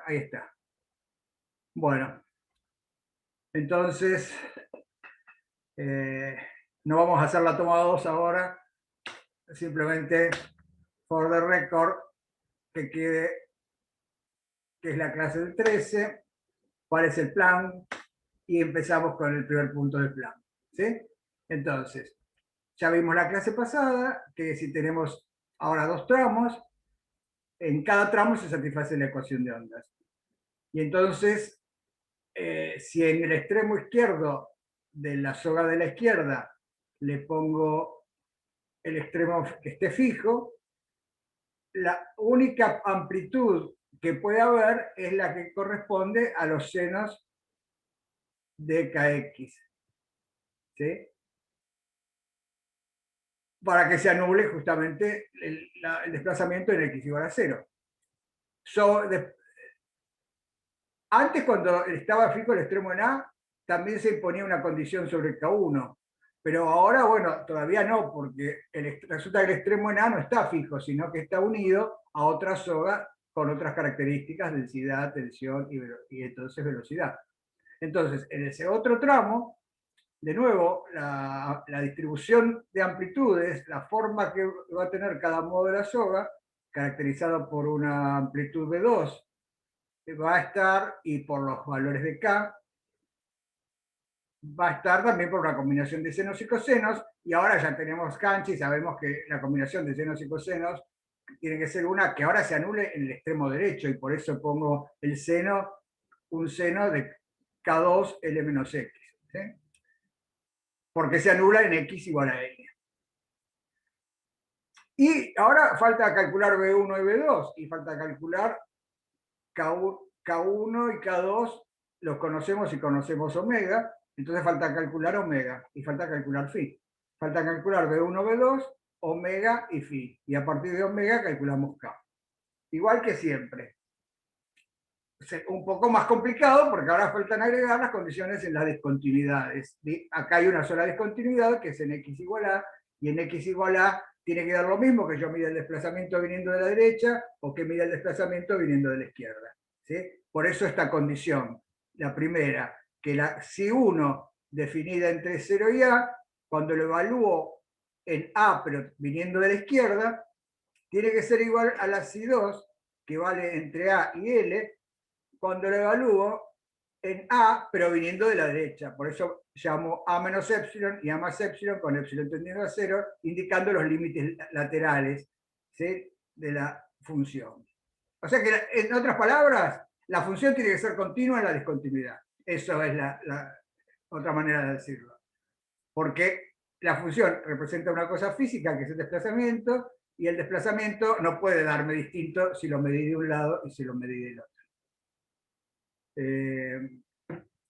Ahí está. Bueno, entonces no vamos a hacer la toma 2 ahora, simplemente for the record que quede que es la clase del 13, cuál es el plan, y empezamos con el primer punto del plan. ¿Sí? Entonces, ya vimos la clase pasada, que si tenemos ahora dos tramos, en cada tramo se satisface la ecuación de ondas. Y entonces, si en el extremo izquierdo de la soga de la izquierda le pongo el extremo que esté fijo, la única amplitud que puede haber es la que corresponde a los senos de kx. ¿Sí? Para que se anule justamente el desplazamiento en x igual a 0. Antes, cuando estaba fijo el extremo en A, también se imponía una condición sobre K1. Pero ahora, bueno, todavía no, porque resulta que el extremo en A no está fijo, sino que está unido a otra soga con otras características, densidad, tensión y entonces velocidad. Entonces, en ese otro tramo, de nuevo, la distribución de amplitudes, la forma que va a tener cada modo de la soga, caracterizado por una amplitud V2, va a estar, y por los valores de K, va a estar también por una combinación de senos y cosenos, y ahora ya tenemos cancha y sabemos que la combinación de senos y cosenos tiene que ser una que ahora se anule en el extremo derecho, y por eso pongo el seno, un seno de K2 L menos X. ¿Sí? Porque se anula en X igual a N. Y ahora falta calcular B1 y B2, y falta calcular K1 y K2, los conocemos y conocemos omega, entonces falta calcular omega, y falta calcular phi. Falta calcular B1, B2, omega y phi, y a partir de omega calculamos K. Igual que siempre. Un poco más complicado porque ahora faltan agregar las condiciones en las discontinuidades. Acá hay una sola discontinuidad que es en x igual a, y en x igual a tiene que dar lo mismo que yo mida el desplazamiento viniendo de la derecha o que mida el desplazamiento viniendo de la izquierda. ¿Sí? Por eso esta condición, la primera, que la psi1 definida entre 0 y a, cuando lo evalúo en a pero viniendo de la izquierda, tiene que ser igual a la psi2 que vale entre a y l, cuando lo evalúo en A, pero viniendo de la derecha. Por eso llamo A menos epsilon y A más epsilon, con epsilon tendiendo a 0, indicando los límites laterales, ¿sí?, de la función. O sea que, en otras palabras, la función tiene que ser continua en la discontinuidad. Eso es la otra manera de decirlo. Porque la función representa una cosa física, que es el desplazamiento, y el desplazamiento no puede darme distinto si lo medí de un lado y si lo medí del otro.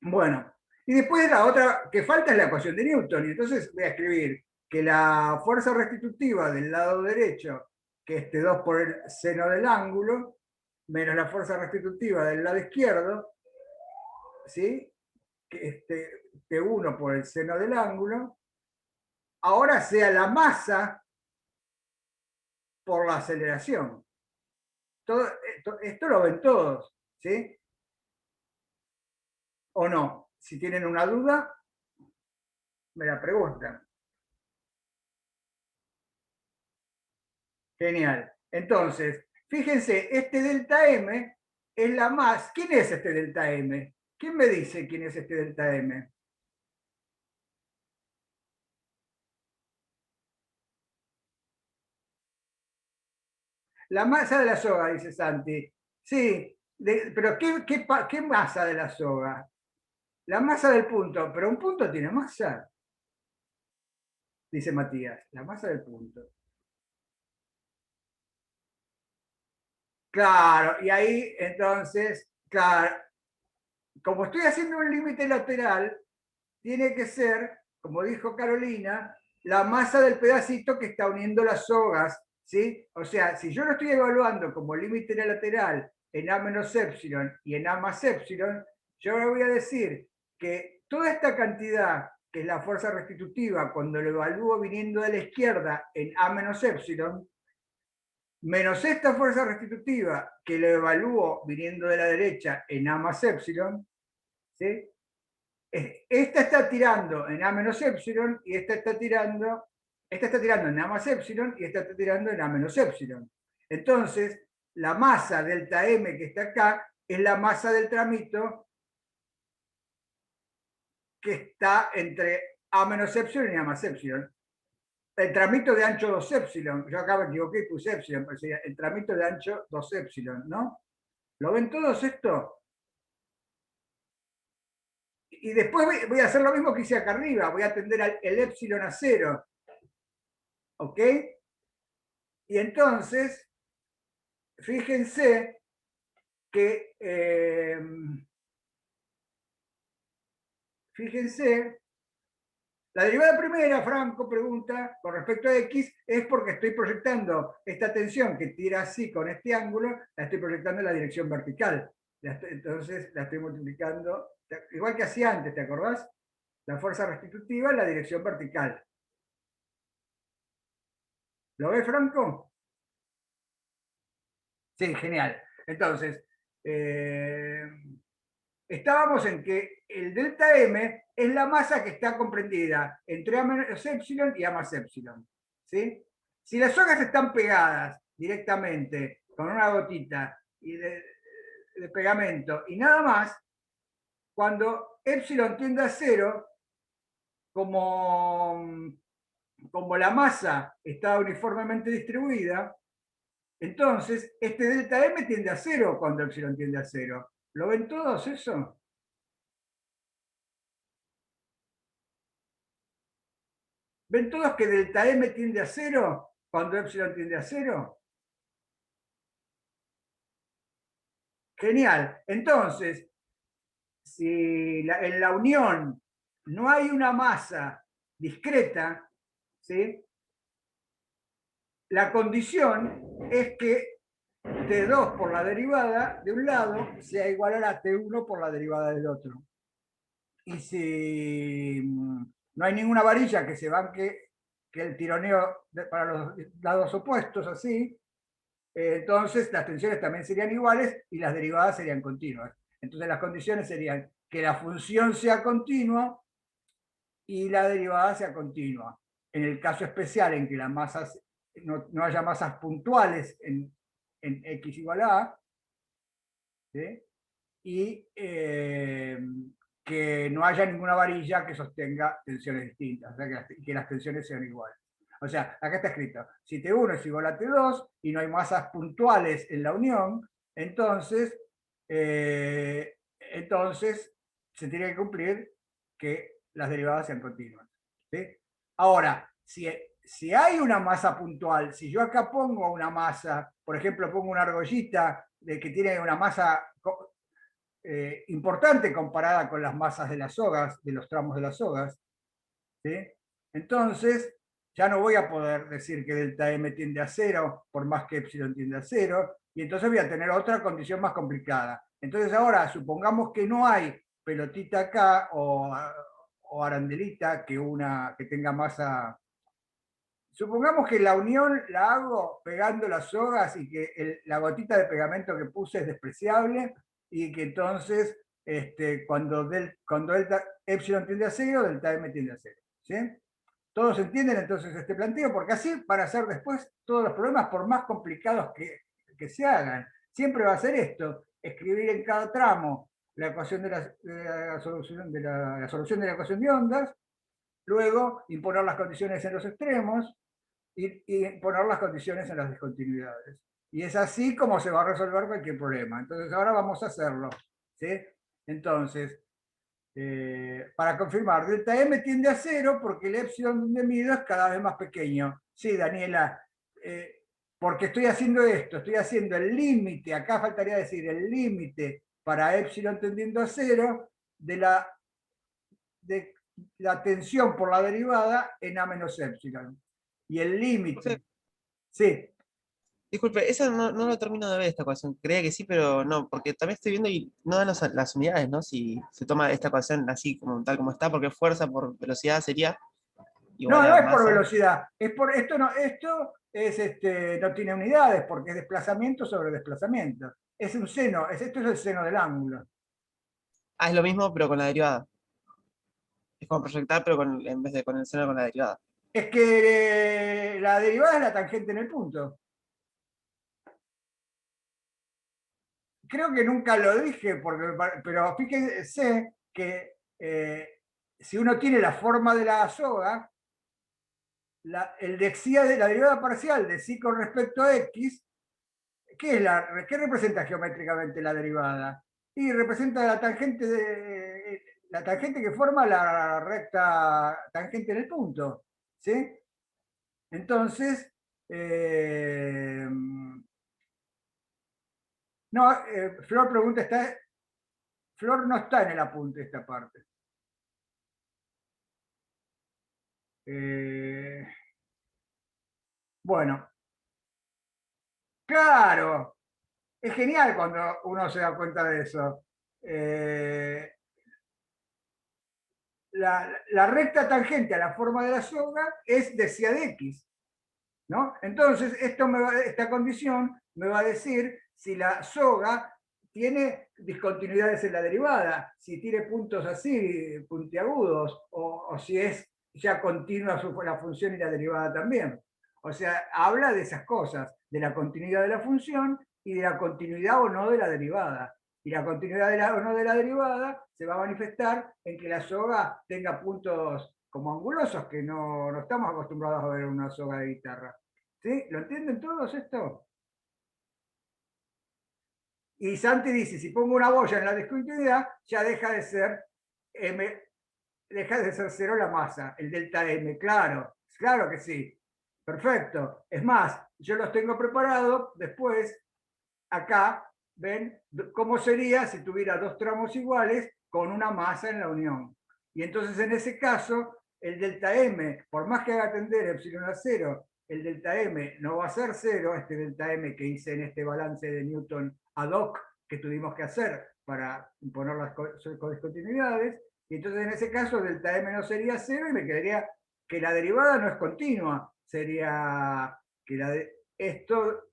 Bueno, y después la otra que falta es la ecuación de Newton, y entonces voy a escribir que la fuerza restitutiva del lado derecho, que es T2 por el seno del ángulo, menos la fuerza restitutiva del lado izquierdo, ¿sí?, que es T1 por el seno del ángulo, ahora sea la masa por la aceleración. Esto lo ven todos, ¿sí? ¿O no? Si tienen una duda, me la preguntan. Genial. Entonces, fíjense, este delta M es la masa. ¿Quién es este delta M? ¿Quién me dice quién es este delta M? La masa de la soga, dice Santi. Sí, pero ¿qué masa de la soga? La masa del punto, pero un punto tiene masa, dice Matías. La masa del punto. Claro, y ahí entonces, claro, como estoy haciendo un límite lateral, tiene que ser, como dijo Carolina, la masa del pedacito que está uniendo las sogas, ¿sí? O sea, si yo lo estoy evaluando como límite lateral en A menos epsilon y en A más epsilon, yo le voy a decir que toda esta cantidad, que es la fuerza restitutiva, cuando lo evalúo viniendo de la izquierda en A menos epsilon, menos esta fuerza restitutiva que lo evalúo viniendo de la derecha en A más epsilon, ¿sí? Esta está tirando en A menos epsilon y esta está tirando en A más epsilon y esta está tirando en A menos epsilon. Entonces, la masa delta M que está acá es la masa del tramito que está entre A menos epsilon y A más epsilon. El tramito de ancho 2 epsilon, yo acá me equivoqué y puse epsilon, pero sería el tramito de ancho 2 epsilon, ¿no? ¿Lo ven todos esto? Y después voy a hacer lo mismo que hice acá arriba, voy a tender el epsilon a 0, ¿ok? Y entonces, fíjense que, fíjense, la derivada primera, Franco pregunta, con respecto a x, es porque estoy proyectando esta tensión que tira así con este ángulo, la estoy proyectando en la dirección vertical. Entonces la estoy multiplicando, igual que hacía antes, ¿te acordás? La fuerza restitutiva en la dirección vertical. ¿Lo ves, Franco? Sí, genial. Entonces, estábamos en que el delta M es la masa que está comprendida entre A menos epsilon y A más epsilon. ¿Sí? Si las sogas están pegadas directamente con una gotita de pegamento y nada más, cuando epsilon tiende a 0, como la masa está uniformemente distribuida, entonces este delta M tiende a 0 cuando epsilon tiende a 0. ¿Lo ven todos eso? ¿Ven todos que delta M tiende a 0 cuando epsilon tiende a 0? Genial. Entonces, si en la unión no hay una masa discreta, ¿sí? La condición es que T2 por la derivada de un lado sea igual a T1 por la derivada del otro. Y si no hay ninguna varilla que se banque que el tironeo para los lados opuestos, así, entonces las tensiones también serían iguales y las derivadas serían continuas. Entonces las condiciones serían que la función sea continua y la derivada sea continua. En el caso especial en que las masas no haya masas puntuales en x igual a A, ¿sí? Y que no haya ninguna varilla que sostenga tensiones distintas, o sea, que las tensiones sean iguales. O sea, acá está escrito, si T1 es igual a T2 y no hay masas puntuales en la unión, entonces se tiene que cumplir que las derivadas sean continuas. ¿Sí? Ahora, si hay una masa puntual, si yo acá pongo una masa, por ejemplo, pongo una argollita que tiene una masa importante comparada con las masas de las sogas, de los tramos de las sogas, ¿sí? Entonces, ya no voy a poder decir que delta M tiende a 0, por más que epsilon tiende a 0, y entonces voy a tener otra condición más complicada. Entonces ahora, supongamos que no hay pelotita acá o arandelita que tenga masa. Supongamos que la unión la hago pegando las sogas y que la gotita de pegamento que puse es despreciable y que entonces cuando delta epsilon tiende a 0, delta M tiende a 0. ¿Sí? ¿Todos entienden entonces este planteo? Porque así van a ser después todos los problemas, por más complicados que se hagan. Siempre va a ser esto, escribir en cada tramo la ecuación de la solución de la solución de la ecuación de ondas, luego imponer las condiciones en los extremos, y poner las condiciones en las discontinuidades. Y es así como se va a resolver cualquier problema. Entonces ahora vamos a hacerlo. ¿Sí? Entonces, para confirmar, delta M tiende a 0 porque el epsilon donde mido es cada vez más pequeño. Sí, Daniela, porque estoy haciendo esto, estoy haciendo el límite, acá faltaría decir el límite para epsilon tendiendo a 0 de la tensión por la derivada en A menos epsilon. Y el límite. Sí. Disculpe, eso no lo termino de ver esta ecuación. Creía que sí, pero no, porque también estoy viendo y no dan las unidades, ¿no? Si se toma esta ecuación así, como tal como está, porque fuerza por velocidad sería. igual No, no a es por masa. velocidad, es por esto es no tiene unidades porque es desplazamiento sobre desplazamiento. Es un seno, esto es el seno del ángulo. Ah, es lo mismo, pero con la derivada. Es como proyectar, pero en vez de con el seno, con la derivada. Es que la derivada es la tangente en el punto. Creo que nunca lo dije, pero fíjense que si uno tiene la forma de la soga, la derivada parcial de psi con respecto a x, ¿qué representa geométricamente la derivada? Y representa la tangente que forma la recta tangente en el punto. ¿Sí? Entonces, no, Flor pregunta, Flor no está en el apunte esta parte. Eh, bueno, claro, es genial cuando uno se da cuenta de eso. Eh, la recta tangente a la forma de la soga es de psi de x, ¿no? Entonces, esta condición me va a decir si la soga tiene discontinuidades en la derivada, si tiene puntos así, puntiagudos, o si es ya continua la función y la derivada también. O sea, habla de esas cosas, de la continuidad de la función y de la continuidad o no de la derivada. Y la continuidad o no de la derivada se va a manifestar en que la soga tenga puntos como angulosos, que no estamos acostumbrados a ver en una soga de guitarra. ¿Sí? ¿Lo entienden todos esto? Y Santi dice, si pongo una boya en la discontinuidad, ya deja de ser M, deja de ser cero la masa, el delta M, claro, claro que sí. Perfecto. Es más, yo los tengo preparados después, acá, ven cómo sería si tuviera dos tramos iguales con una masa en la unión. Y entonces en ese caso, el delta M, por más que haga tender epsilon a cero, el delta M no va a ser cero, este delta M que hice en este balance de Newton ad hoc que tuvimos que hacer para imponer las discontinuidades, y entonces en ese caso el delta M no sería cero y me quedaría que la derivada no es continua, sería que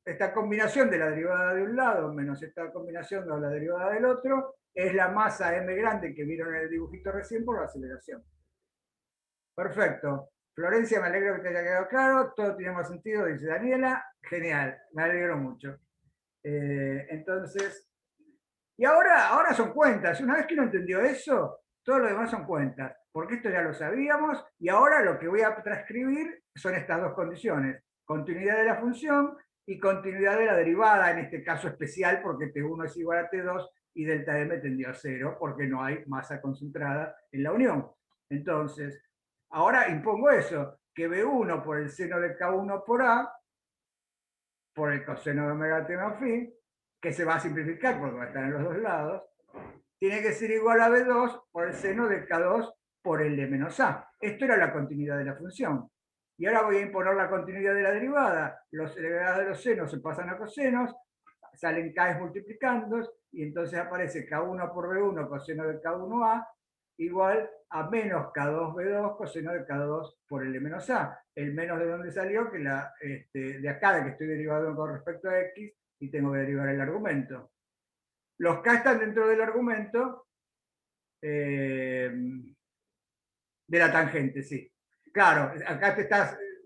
esta combinación de la derivada de un lado menos esta combinación de la derivada del otro es la masa m grande que vieron en el dibujito recién por la aceleración. Perfecto. Florencia, me alegro que te haya quedado claro, todo tiene más sentido, dice Daniela. Genial, me alegro mucho. Entonces, y ahora son cuentas. Una vez que uno entendió eso, todo lo demás son cuentas, porque esto ya lo sabíamos y ahora lo que voy a transcribir son estas dos condiciones: continuidad de la función y continuidad de la derivada, en este caso especial porque T1 es igual a T2 y delta M tendió a cero porque no hay masa concentrada en la unión. Entonces, ahora impongo eso, que B1 por el seno de K1 por A, por el coseno de omega t más phi, que se va a simplificar porque va a estar en los dos lados, tiene que ser igual a B2 por el seno de K2 por el de menos A. Esto era la continuidad de la función. Y ahora voy a imponer la continuidad de la derivada. Los derivados de los senos se pasan a cosenos, salen K multiplicando, y entonces aparece K1 por B1 coseno de K1A igual a menos K2B2 coseno de K2 por el de menos A. El menos de donde salió, que de acá, de que estoy derivando con respecto a X, y tengo que derivar el argumento. Los K están dentro del argumento de la tangente, sí. Claro, acá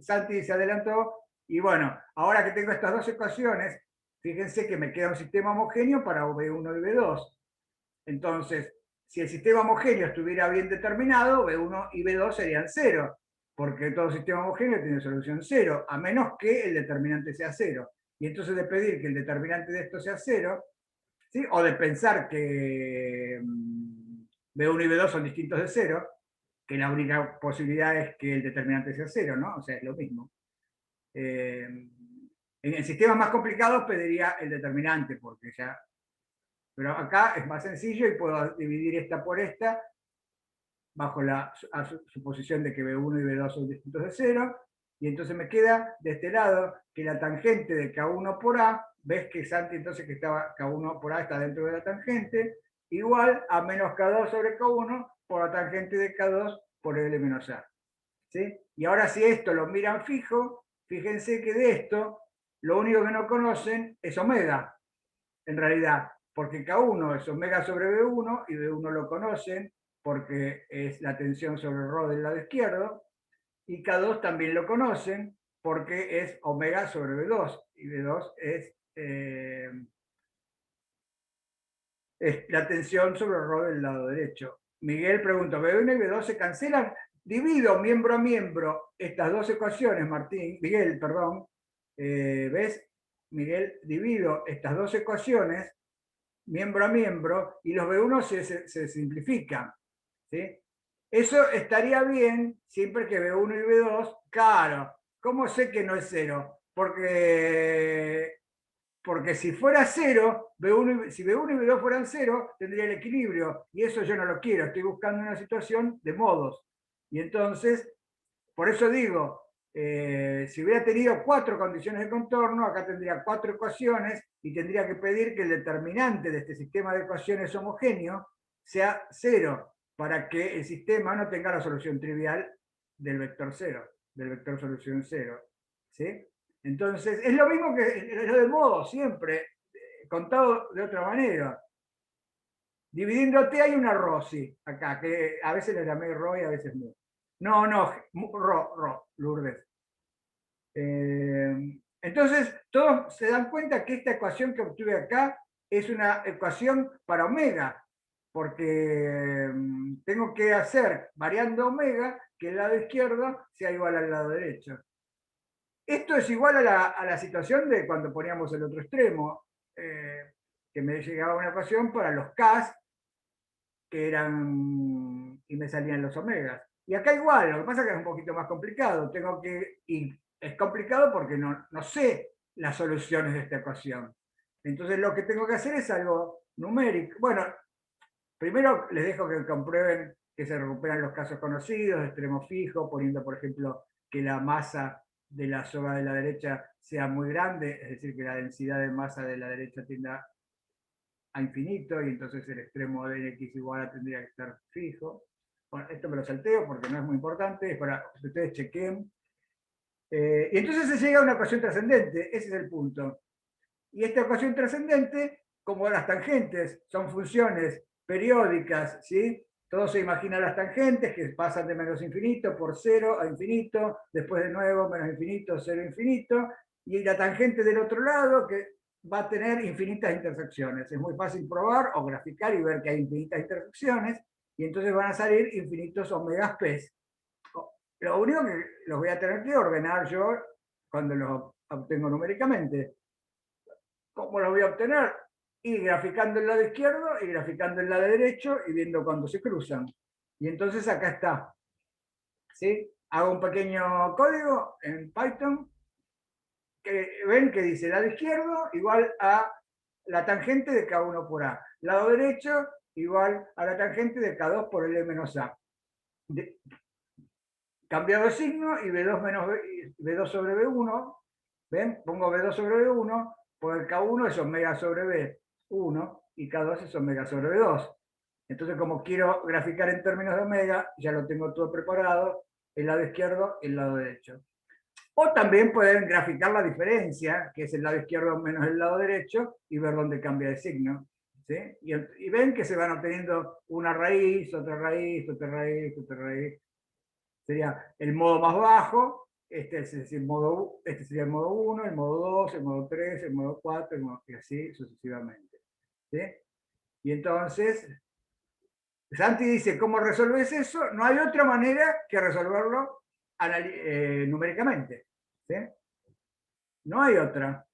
Santi se adelantó, y bueno, ahora que tengo estas dos ecuaciones, fíjense que me queda un sistema homogéneo para B1 y B2. Entonces, si el sistema homogéneo estuviera bien determinado, B1 y B2 serían cero, porque todo sistema homogéneo tiene solución cero, a menos que el determinante sea cero. Y entonces de pedir que el determinante de esto sea cero, ¿sí? O de pensar que B1 y B2 son distintos de cero, que la única posibilidad es que el determinante sea cero, ¿no? O sea, es lo mismo. En sistemas más complicados pediría el determinante, porque ya... Pero acá es más sencillo y puedo dividir esta por esta, bajo la suposición de que B1 y B2 son distintos de cero, y entonces me queda de este lado que la tangente de K1 por A, ves que Santi entonces que estaba K1 por A está dentro de la tangente, igual a menos K2 sobre K1 por la tangente de K2 por L menos A. ¿Sí? Y ahora si esto lo miran fijo, fíjense que de esto, lo único que no conocen es omega, en realidad, porque K1 es omega sobre B1 y B1 lo conocen porque es la tensión sobre Rho del lado izquierdo, y K2 también lo conocen porque es omega sobre B2, y B2 es la tensión sobre Rho del lado derecho. Miguel pregunta, ¿B1 y B2 se cancelan? Divido miembro a miembro estas dos ecuaciones, Miguel, perdón. ¿Ves? Miguel, divido estas dos ecuaciones miembro a miembro y los B1 se simplifican. ¿Sí? Eso estaría bien siempre que B1 y B2, claro, ¿cómo sé que no es cero? Porque si fuera cero, si B1 y B2 fueran cero, tendría el equilibrio, y eso yo no lo quiero, estoy buscando una situación de modos. Y entonces, por eso digo, si hubiera tenido 4 condiciones de contorno, acá tendría 4 ecuaciones y tendría que pedir que el determinante de este sistema de ecuaciones homogéneo sea 0, para que el sistema no tenga la solución trivial del vector 0, del vector solución 0. ¿Sí? Entonces, es lo mismo que lo de modo, siempre, contado de otra manera. Dividiendo T hay una Rossi acá, que a veces le llamé Ro y a veces Mu. No, Lourdes. Entonces, todos se dan cuenta que esta ecuación que obtuve acá es una ecuación para omega, porque tengo que hacer, variando omega, que el lado izquierdo sea igual al lado derecho. Esto es igual a la situación de cuando poníamos el otro extremo, que me llegaba una ecuación para los Ks, que eran, y me salían los omegas. Y acá igual, lo que pasa es que es un poquito más complicado. Y es complicado porque no sé las soluciones de esta ecuación. Entonces lo que tengo que hacer es algo numérico. Bueno, primero les dejo que comprueben que se recuperan los casos conocidos, de extremo fijo, poniendo, por ejemplo, que la masa de la soga de la derecha sea muy grande, es decir, que la densidad de masa de la derecha tienda a infinito, y entonces el extremo de x igual a tendría que estar fijo. Bueno, esto me lo salteo porque no es muy importante, es para que ustedes chequen. Y entonces se llega a una ecuación trascendente, ese es el punto. Y esta ecuación trascendente, como las tangentes son funciones periódicas, ¿sí? Todos se imaginan las tangentes que pasan de menos infinito por 0 a infinito, después de nuevo menos infinito, 0, infinito, y la tangente del otro lado que va a tener infinitas intersecciones. Es muy fácil probar o graficar y ver que hay infinitas intersecciones, y entonces van a salir infinitos omegas p. Lo único que los voy a tener que ordenar yo cuando los obtengo numéricamente. ¿Cómo lo voy a obtener? Y graficando el lado izquierdo y graficando el lado derecho y viendo cuándo se cruzan. Y entonces acá está. ¿Sí? Hago un pequeño código en Python que ven que dice lado izquierdo igual a la tangente de K1 por A. Lado derecho igual a la tangente de K2 por L menos A. Cambiado de signo y B2 menos B2 sobre B1. ¿Ven? Pongo B2 sobre B1, pues el K1 es omega sobre B1 y K2 es omega sobre B2. Entonces, como quiero graficar en términos de omega, ya lo tengo todo preparado, el lado izquierdo y el lado derecho. O también pueden graficar la diferencia, que es el lado izquierdo menos el lado derecho, y ver dónde cambia de signo. ¿Sí? Y ven que se van obteniendo una raíz, otra raíz, otra raíz, otra raíz. Sería el modo más bajo, este sería el modo 1, el modo 2, el modo 3, el modo 4, y así sucesivamente. ¿Sí? Y entonces, Santi dice, ¿cómo resolves eso? No hay otra manera que resolverlo numéricamente. ¿Sí? No hay otra.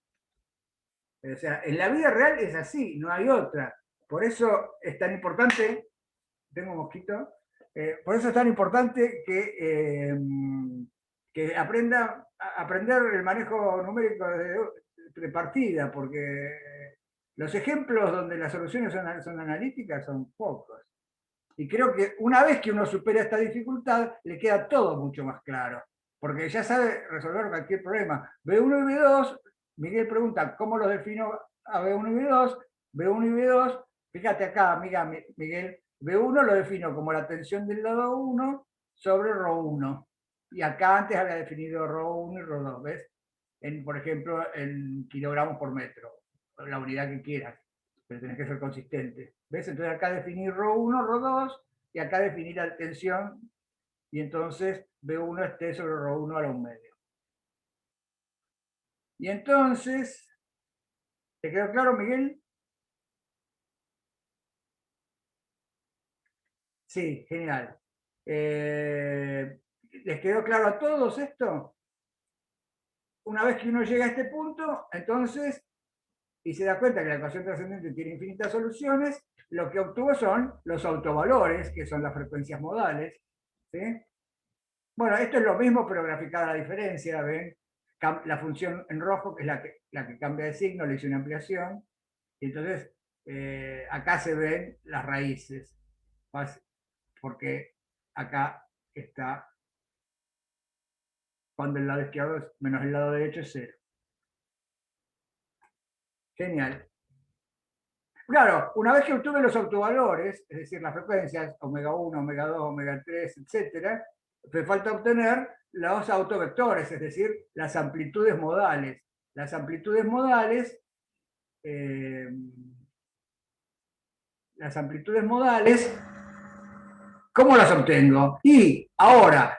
O sea, en la vida real es así, no hay otra. Por eso es tan importante, tengo un mosquito, por eso es tan importante que aprender el manejo numérico de partida, porque los ejemplos donde las soluciones son analíticas son pocos. Y creo que una vez que uno supera esta dificultad, le queda todo mucho más claro, porque ya sabe resolver cualquier problema. B1 y B2, Miguel pregunta, ¿cómo los defino a B1 y B2? B1 y B2, fíjate acá, amiga Miguel, B1 lo defino como la tensión del lado 1 sobre ρ1. Y acá antes había definido ρ1 y ρ2, ¿ves? Por ejemplo, en kilogramos por metro, la unidad que quieras, pero tenés que ser consistente. ¿Ves? Entonces acá definir ρ1, ρ2, y acá definir la tensión, y entonces B1 es T sobre ρ1 a la 1/2. Y entonces, ¿te quedó claro, Miguel? Sí, genial. ¿Les quedó claro a todos esto? Una vez que uno llega a este punto, entonces, y se da cuenta que la ecuación trascendente tiene infinitas soluciones, lo que obtuvo son los autovalores, que son las frecuencias modales. ¿Sí? Bueno, esto es lo mismo, pero graficada la diferencia, ¿ven? La función en rojo, que es la que cambia de signo, le hice una ampliación, y entonces acá se ven las raíces, porque acá está, cuando el lado izquierdo es menos el lado derecho es 0. Genial. Claro, una vez que obtuve los autovalores, es decir, las frecuencias, omega 1, omega 2, omega 3, etc., me falta obtener los autovectores, es decir, las amplitudes modales. Las amplitudes modales, eh, ¿cómo las obtengo? Y ahora,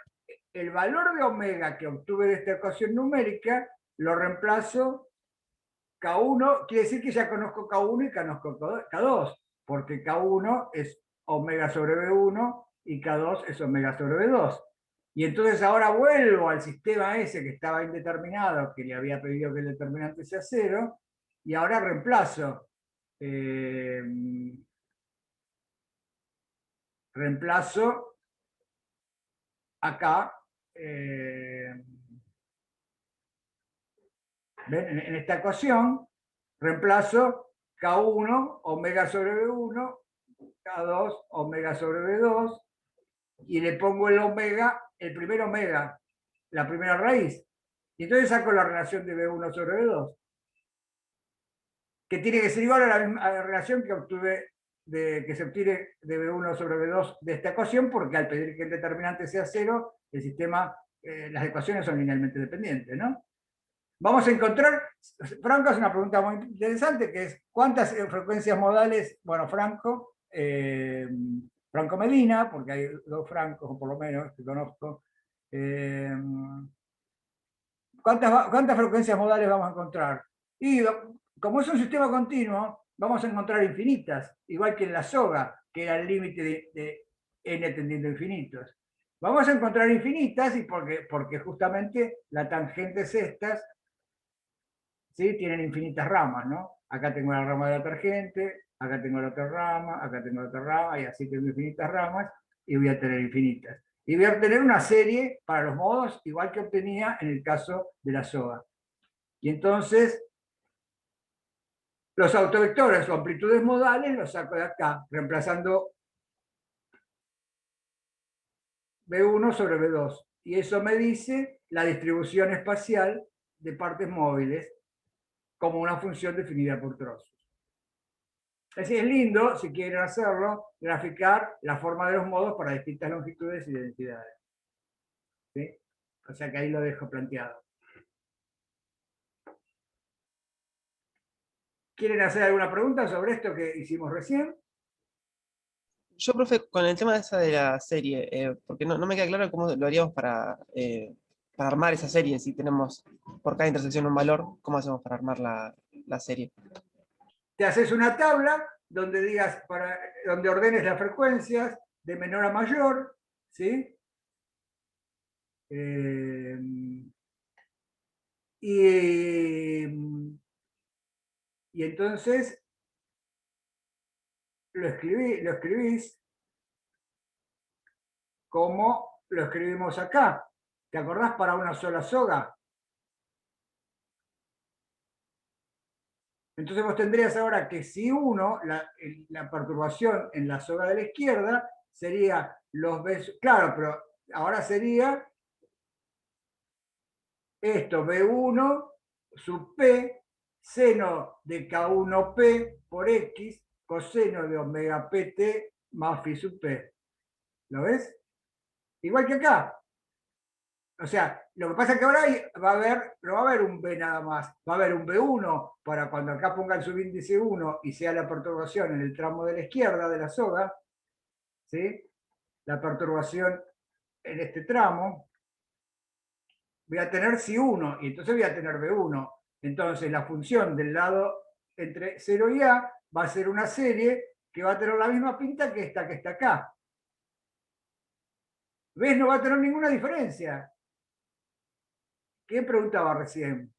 el valor de omega que obtuve de esta ecuación numérica, lo reemplazo K1, quiere decir que ya conozco K1 y conozco K2, porque K1 es omega sobre B1 y K2 es omega sobre B2. Y entonces ahora vuelvo al sistema ese que estaba indeterminado, que le había pedido que el determinante sea 0, y ahora reemplazo. Reemplazo acá. ¿Ven? En esta ecuación reemplazo K1 omega sobre B1, K2 omega sobre B2, y le pongo el omega, el primer omega, la primera raíz. Y entonces saco la relación de B1 sobre B2, que tiene que ser igual a la relación que obtuve que se obtiene de B1 sobre B2 de esta ecuación, porque al pedir que el determinante sea 0, el sistema, las ecuaciones son linealmente dependientes, ¿no? Vamos a encontrar, Franco hace una pregunta muy interesante, que es, ¿cuántas frecuencias modales, bueno, Franco Medina, porque hay dos Francos, o por lo menos, que conozco, ¿cuántas frecuencias modales vamos a encontrar? Y como es un sistema continuo, vamos a encontrar infinitas, igual que en la soga, que era el límite de n tendiendo a infinitos. Vamos a encontrar infinitas, y porque justamente la tangente es estas, ¿sí? Tienen infinitas ramas, ¿no? Acá tengo la rama de la tangente, acá tengo la otra rama, acá tengo la otra rama, y así tengo infinitas ramas, y voy a tener infinitas. Y voy a obtener una serie para los modos, igual que obtenía en el caso de la soga. Y entonces, los autovectores o amplitudes modales los saco de acá, reemplazando B1 sobre B2. Y eso me dice la distribución espacial de partes móviles como una función definida por trozos. Así es lindo, si quieren hacerlo, graficar la forma de los modos para distintas longitudes y densidades. ¿Sí? O sea que ahí lo dejo planteado. ¿Quieren hacer alguna pregunta sobre esto que hicimos recién? Yo, profe, con el tema de esa de la serie, porque no me queda claro cómo lo haríamos para armar esa serie, si tenemos por cada intersección un valor, ¿cómo hacemos para armar la serie? Te haces una tabla donde digas, donde ordenes las frecuencias de menor a mayor, ¿sí? Y entonces lo escribís como lo escribimos acá. ¿Te acordás para una sola soga? Entonces vos tendrías ahora que si uno, la perturbación en la soga de la izquierda sería los B, claro, pero ahora sería esto, B1 sub P, seno de K1P por X, coseno de omega PT más phi sub P. ¿Lo ves? Igual que acá. O sea, lo que pasa es que ahora no va a haber un B nada más, va a haber un B1 para cuando acá ponga el subíndice 1 y sea la perturbación en el tramo de la izquierda de la soga, ¿sí? La perturbación en este tramo, voy a tener Si1 y entonces voy a tener B1. Entonces la función del lado entre 0 y A va a ser una serie que va a tener la misma pinta que está acá. ¿Ves? No va a tener ninguna diferencia. ¿Quién preguntaba recién?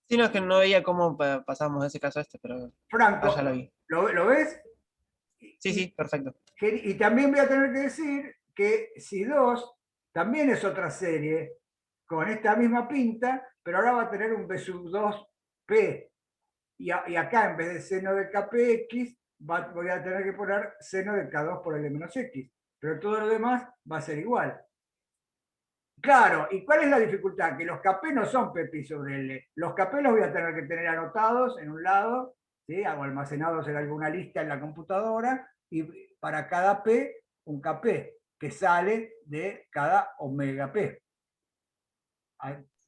Sí, no, es que no veía cómo pasamos de ese caso a este, pero Franco, ya lo vi. ¿lo ves? Sí, Y, sí, perfecto. y también voy a tener que decir que si 2 también es otra serie con esta misma pinta, pero ahora va a tener un B sub 2P. Y acá en vez de seno de KPX, voy a tener que poner seno de K2 por L menos X. Pero todo lo demás va a ser igual. Claro, ¿y cuál es la dificultad? Que los KP no son PP sobre L. Los KP los voy a tener que tener anotados en un lado, ¿sí? O almacenados en alguna lista en la computadora, y para cada P, un KP, que sale de cada omega P.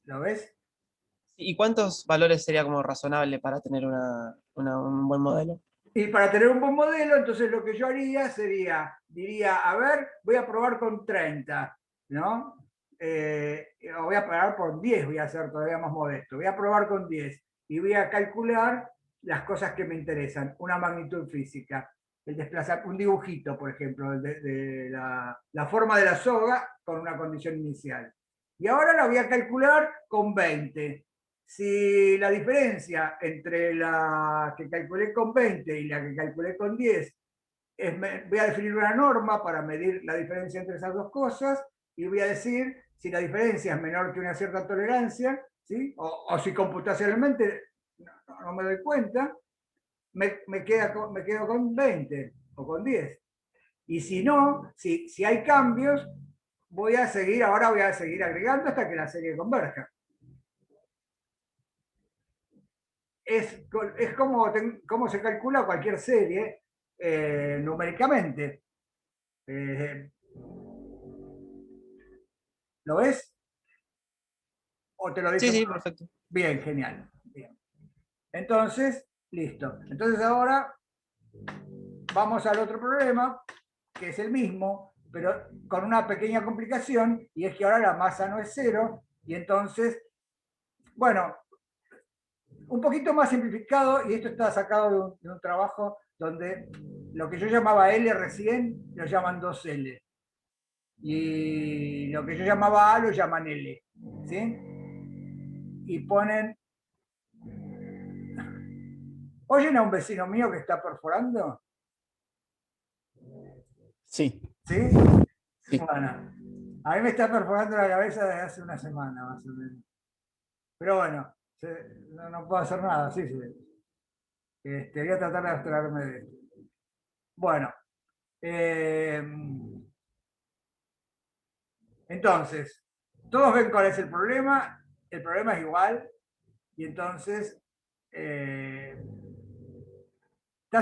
¿Lo ves? ¿Y cuántos valores sería como razonable para tener un buen modelo? Y para tener un buen modelo, entonces lo que yo haría sería, diría, a ver, voy a probar con 30, ¿no? Voy a probar por 10, voy a ser todavía más modesto. Voy a probar con 10 y voy a calcular las cosas que me interesan, una magnitud física, el desplazar, un dibujito, por ejemplo, de la forma de la soga con una condición inicial. Y ahora la voy a calcular con 20. Si la diferencia entre la que calculé con 20 y la que calculé con 10, voy a definir una norma para medir la diferencia entre esas dos cosas y voy a decir si la diferencia es menor que una cierta tolerancia, ¿sí? O si computacionalmente no me doy cuenta, me quedo con 20 o con 10. Y si no, si hay cambios, ahora voy a seguir agregando hasta que la serie converja. Es como se calcula cualquier serie numéricamente. Eh, ¿Lo ves? ¿O te lo Sí, dije? sí, perfecto. Bien, genial. Bien. Entonces, listo. Entonces ahora vamos al otro problema, que es el mismo, pero con una pequeña complicación, y es que ahora la masa no es cero, y entonces, bueno, un poquito más simplificado, y esto está sacado de un trabajo donde lo que yo llamaba L recién, lo llaman 2L. Y lo que yo llamaba A lo llaman L. ¿Sí? Y ponen. ¿Oyen a un vecino mío que está perforando? Sí, ¿Sí? sí. Bueno, a mí me está perforando la cabeza desde hace una semana más o menos. Pero bueno, no puedo hacer nada, sí, sí. Voy a tratar de abstraerme de esto. Bueno, eh, entonces, todos ven cuál es el problema es igual, y entonces está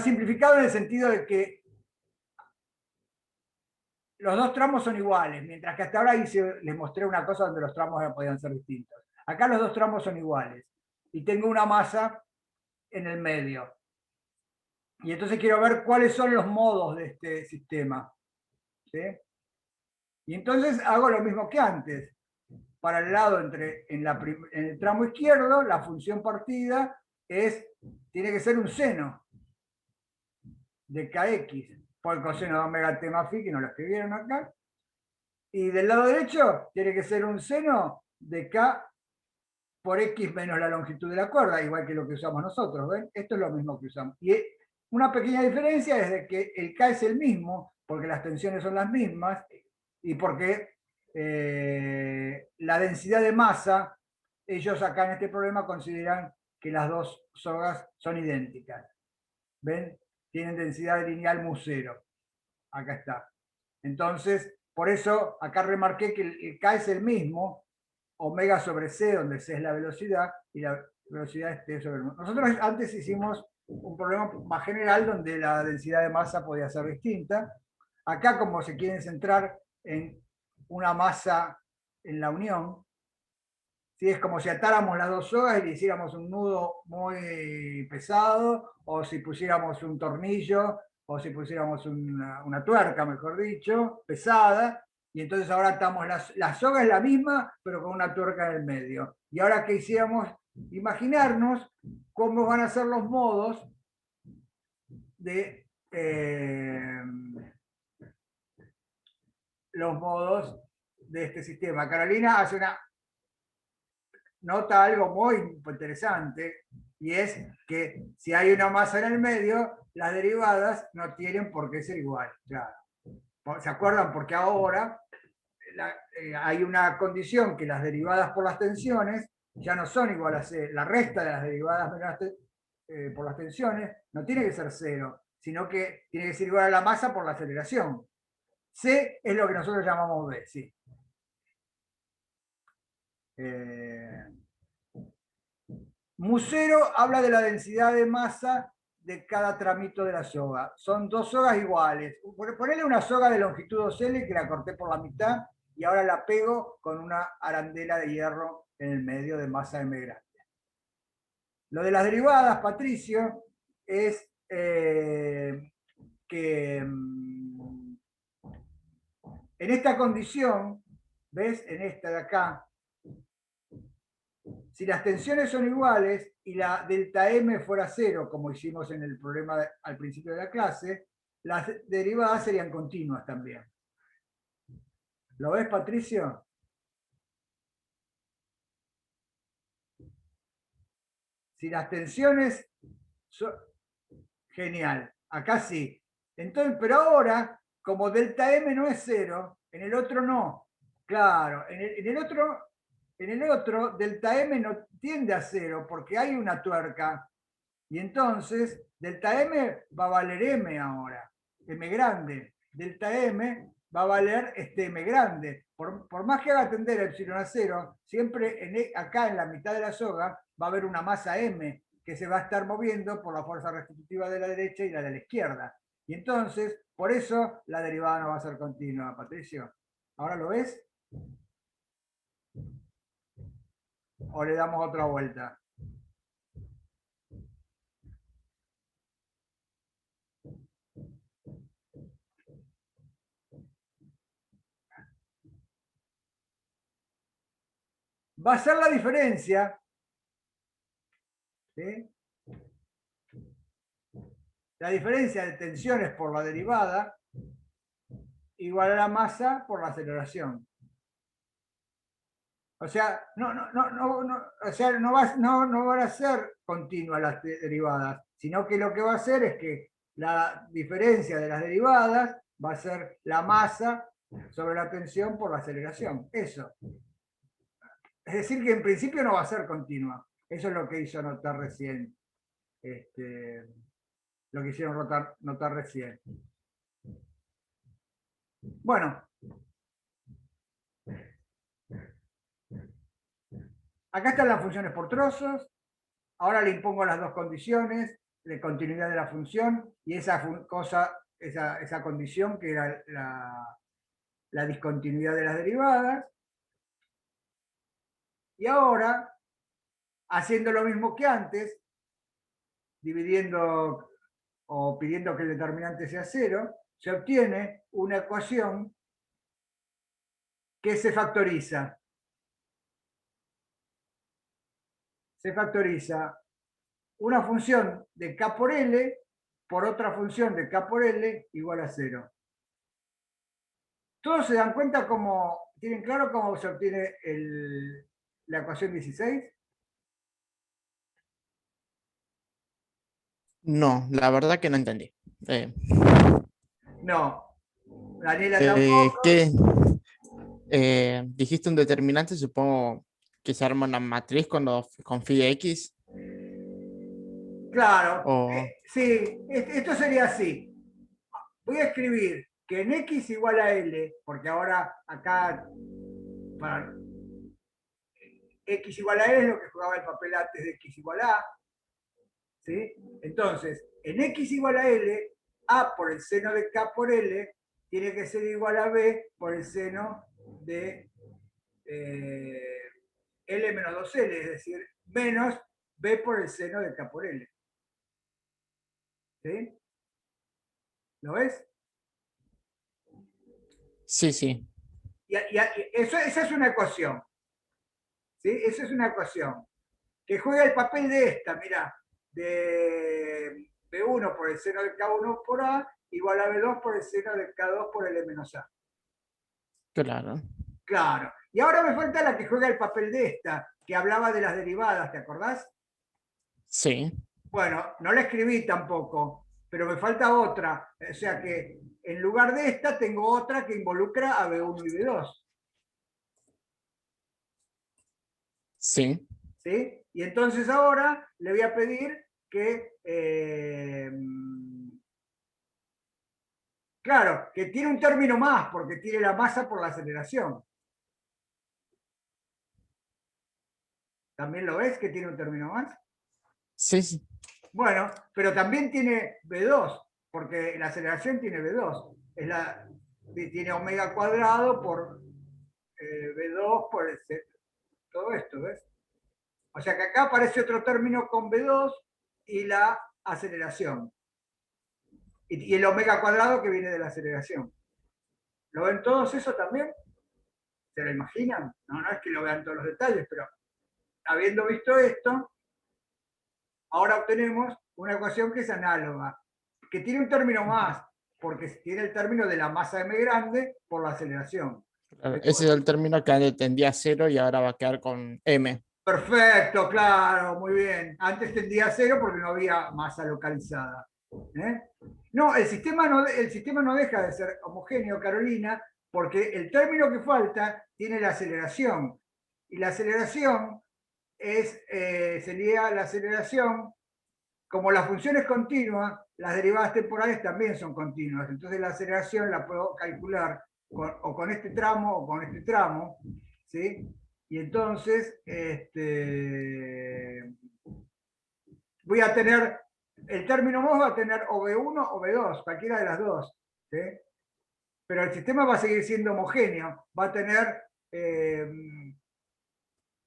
simplificado en el sentido de que los dos tramos son iguales, mientras que hasta ahora les mostré una cosa donde los tramos podían ser distintos. Acá los dos tramos son iguales y tengo una masa en el medio. Y entonces quiero ver cuáles son los modos de este sistema. ¿Sí? Y entonces hago lo mismo que antes. Para el lado en el tramo izquierdo, la función partida tiene que ser un seno de kx por el coseno de omega t más phi, que no lo escribieron acá. Y del lado derecho tiene que ser un seno de k por x menos la longitud de la cuerda, igual que lo que usamos nosotros. ¿Ven? Esto es lo mismo que usamos. Y una pequeña diferencia es de que el k es el mismo, porque las tensiones son las mismas, y porque la densidad de masa, ellos acá en este problema consideran que las dos sogas son idénticas. ¿Ven? Tienen densidad lineal mu0. Acá está. Entonces, por eso acá remarqué que el K es el mismo, omega sobre C, donde C es la velocidad, y la velocidad es T sobre el. Nosotros antes hicimos un problema más general donde la densidad de masa podía ser distinta. Acá, como se quieren centrar en una masa en la unión. ¿Sí? Es como si atáramos las dos sogas y le hiciéramos un nudo muy pesado, o si pusiéramos un tornillo, o si pusiéramos una tuerca, mejor dicho, pesada, y entonces ahora atamos la soga es la misma, pero con una tuerca en el medio. Y ahora que hiciéramos, imaginarnos cómo van a ser los modos de este sistema. Carolina hace nota algo muy interesante, y es que si hay una masa en el medio, las derivadas no tienen por qué ser iguales. Claro. ¿Se acuerdan? Porque ahora hay una condición que las derivadas por las tensiones ya no son iguales a C. La resta de las derivadas por las tensiones no tiene que ser cero, sino que tiene que ser igual a la masa por la aceleración. C es lo que nosotros llamamos B, sí. Musero habla de la densidad de masa de cada tramito de la soga. Son dos sogas iguales. Ponele una soga de longitud 2L que la corté por la mitad y ahora la pego con una arandela de hierro en el medio de masa M grande. Lo de las derivadas, Patricio, es que en esta condición, ¿ves? En esta de acá, si las tensiones son iguales y la delta M fuera cero, como hicimos en el problema al principio de la clase, las derivadas serían continuas también. ¿Lo ves, Patricio? Si las tensiones son... Genial, acá sí. Entonces, pero ahora, como delta M no es cero, en el otro no. Claro, en el otro, delta M no tiende a cero porque hay una tuerca. Y entonces, delta M va a valer M ahora, M grande. Delta M va a valer este M grande. Por más que haga tender a epsilon a cero, siempre acá en la mitad de la soga va a haber una masa M que se va a estar moviendo por la fuerza restitutiva de la derecha y la de la izquierda. Y entonces, por eso, la derivada no va a ser continua, Patricio. ¿Ahora lo ves? ¿O le damos otra vuelta? Va a ser la diferencia, ¿sí? La diferencia de tensiones por la derivada igual a la masa por la aceleración. O sea, no van a ser continuas las derivadas, sino que lo que va a hacer es que la diferencia de las derivadas va a ser la masa sobre la tensión por la aceleración. Eso. Es decir, que en principio no va a ser continua. Eso es lo que hizo notar recién. Lo que hicieron notar recién. Bueno. Acá están las funciones por trozos. Ahora le impongo las dos condiciones de continuidad de la función y esa condición que era la discontinuidad de las derivadas. Y ahora, haciendo lo mismo que antes, dividiendo o pidiendo que el determinante sea cero, se obtiene una ecuación que se factoriza. Se factoriza una función de k por L por otra función de k por L igual a 0. ¿Todos se dan cuenta tienen claro cómo se obtiene la ecuación 16? No, la verdad que no entendí. No, Daniela tampoco. ¿Qué? Dijiste un determinante, supongo que se arma una matriz con phi de x. Claro, O... sí, esto sería así. Voy a escribir que en x igual a L, porque ahora acá para x igual a L es lo que jugaba el papel antes de x igual a. ¿Sí? Entonces, en x igual a L, A por el seno de k por L tiene que ser igual a B por el seno de L menos 2L, es decir, menos B por el seno de K por L. ¿Sí? ¿Lo ves? Sí, sí. Esa es una ecuación. ¿Sí? Esa es una ecuación que juega el papel de esta, mira, de B1 por el seno de K1 por A igual a B2 por el seno de K2 por L menos A. Claro. Claro. Y ahora me falta la que juega el papel de esta, que hablaba de las derivadas, ¿te acordás? Sí. Bueno, no la escribí tampoco, pero me falta otra. O sea que en lugar de esta tengo otra que involucra a B1 y B2. Sí. ¿Sí? Y entonces ahora le voy a pedir que, claro, que tiene un término más, porque tiene la masa por la aceleración. ¿También lo ves que tiene un término más? Sí, sí. Bueno, pero también tiene B2, porque la aceleración tiene B2. Tiene omega cuadrado por B2 por todo esto, ¿ves? O sea que acá aparece otro término con B2 y la aceleración. Y el omega cuadrado que viene de la aceleración. ¿Lo ven todos eso también? ¿Se lo imaginan? No es que lo vean todos los detalles, pero habiendo visto esto, ahora obtenemos una ecuación que es análoga, que tiene un término más, porque tiene el término de la masa m grande por la aceleración. Claro. Ese es el término que antes tendía a 0 y ahora va a quedar con M. Perfecto, claro, muy bien. Antes tendía a 0 porque no había masa localizada. ¿Eh? No, el sistema no deja de ser homogéneo, Carolina, porque el término que falta tiene la aceleración. Y la aceleración sería la aceleración, como la función es continua, las derivadas temporales también son continuas. Entonces la aceleración la puedo calcular o con este tramo o con este tramo, ¿sí? Y entonces voy a tener, el término más va a tener o B1 o B2, cualquiera de las dos, ¿sí? Pero el sistema va a seguir siendo homogéneo, va a tener B1,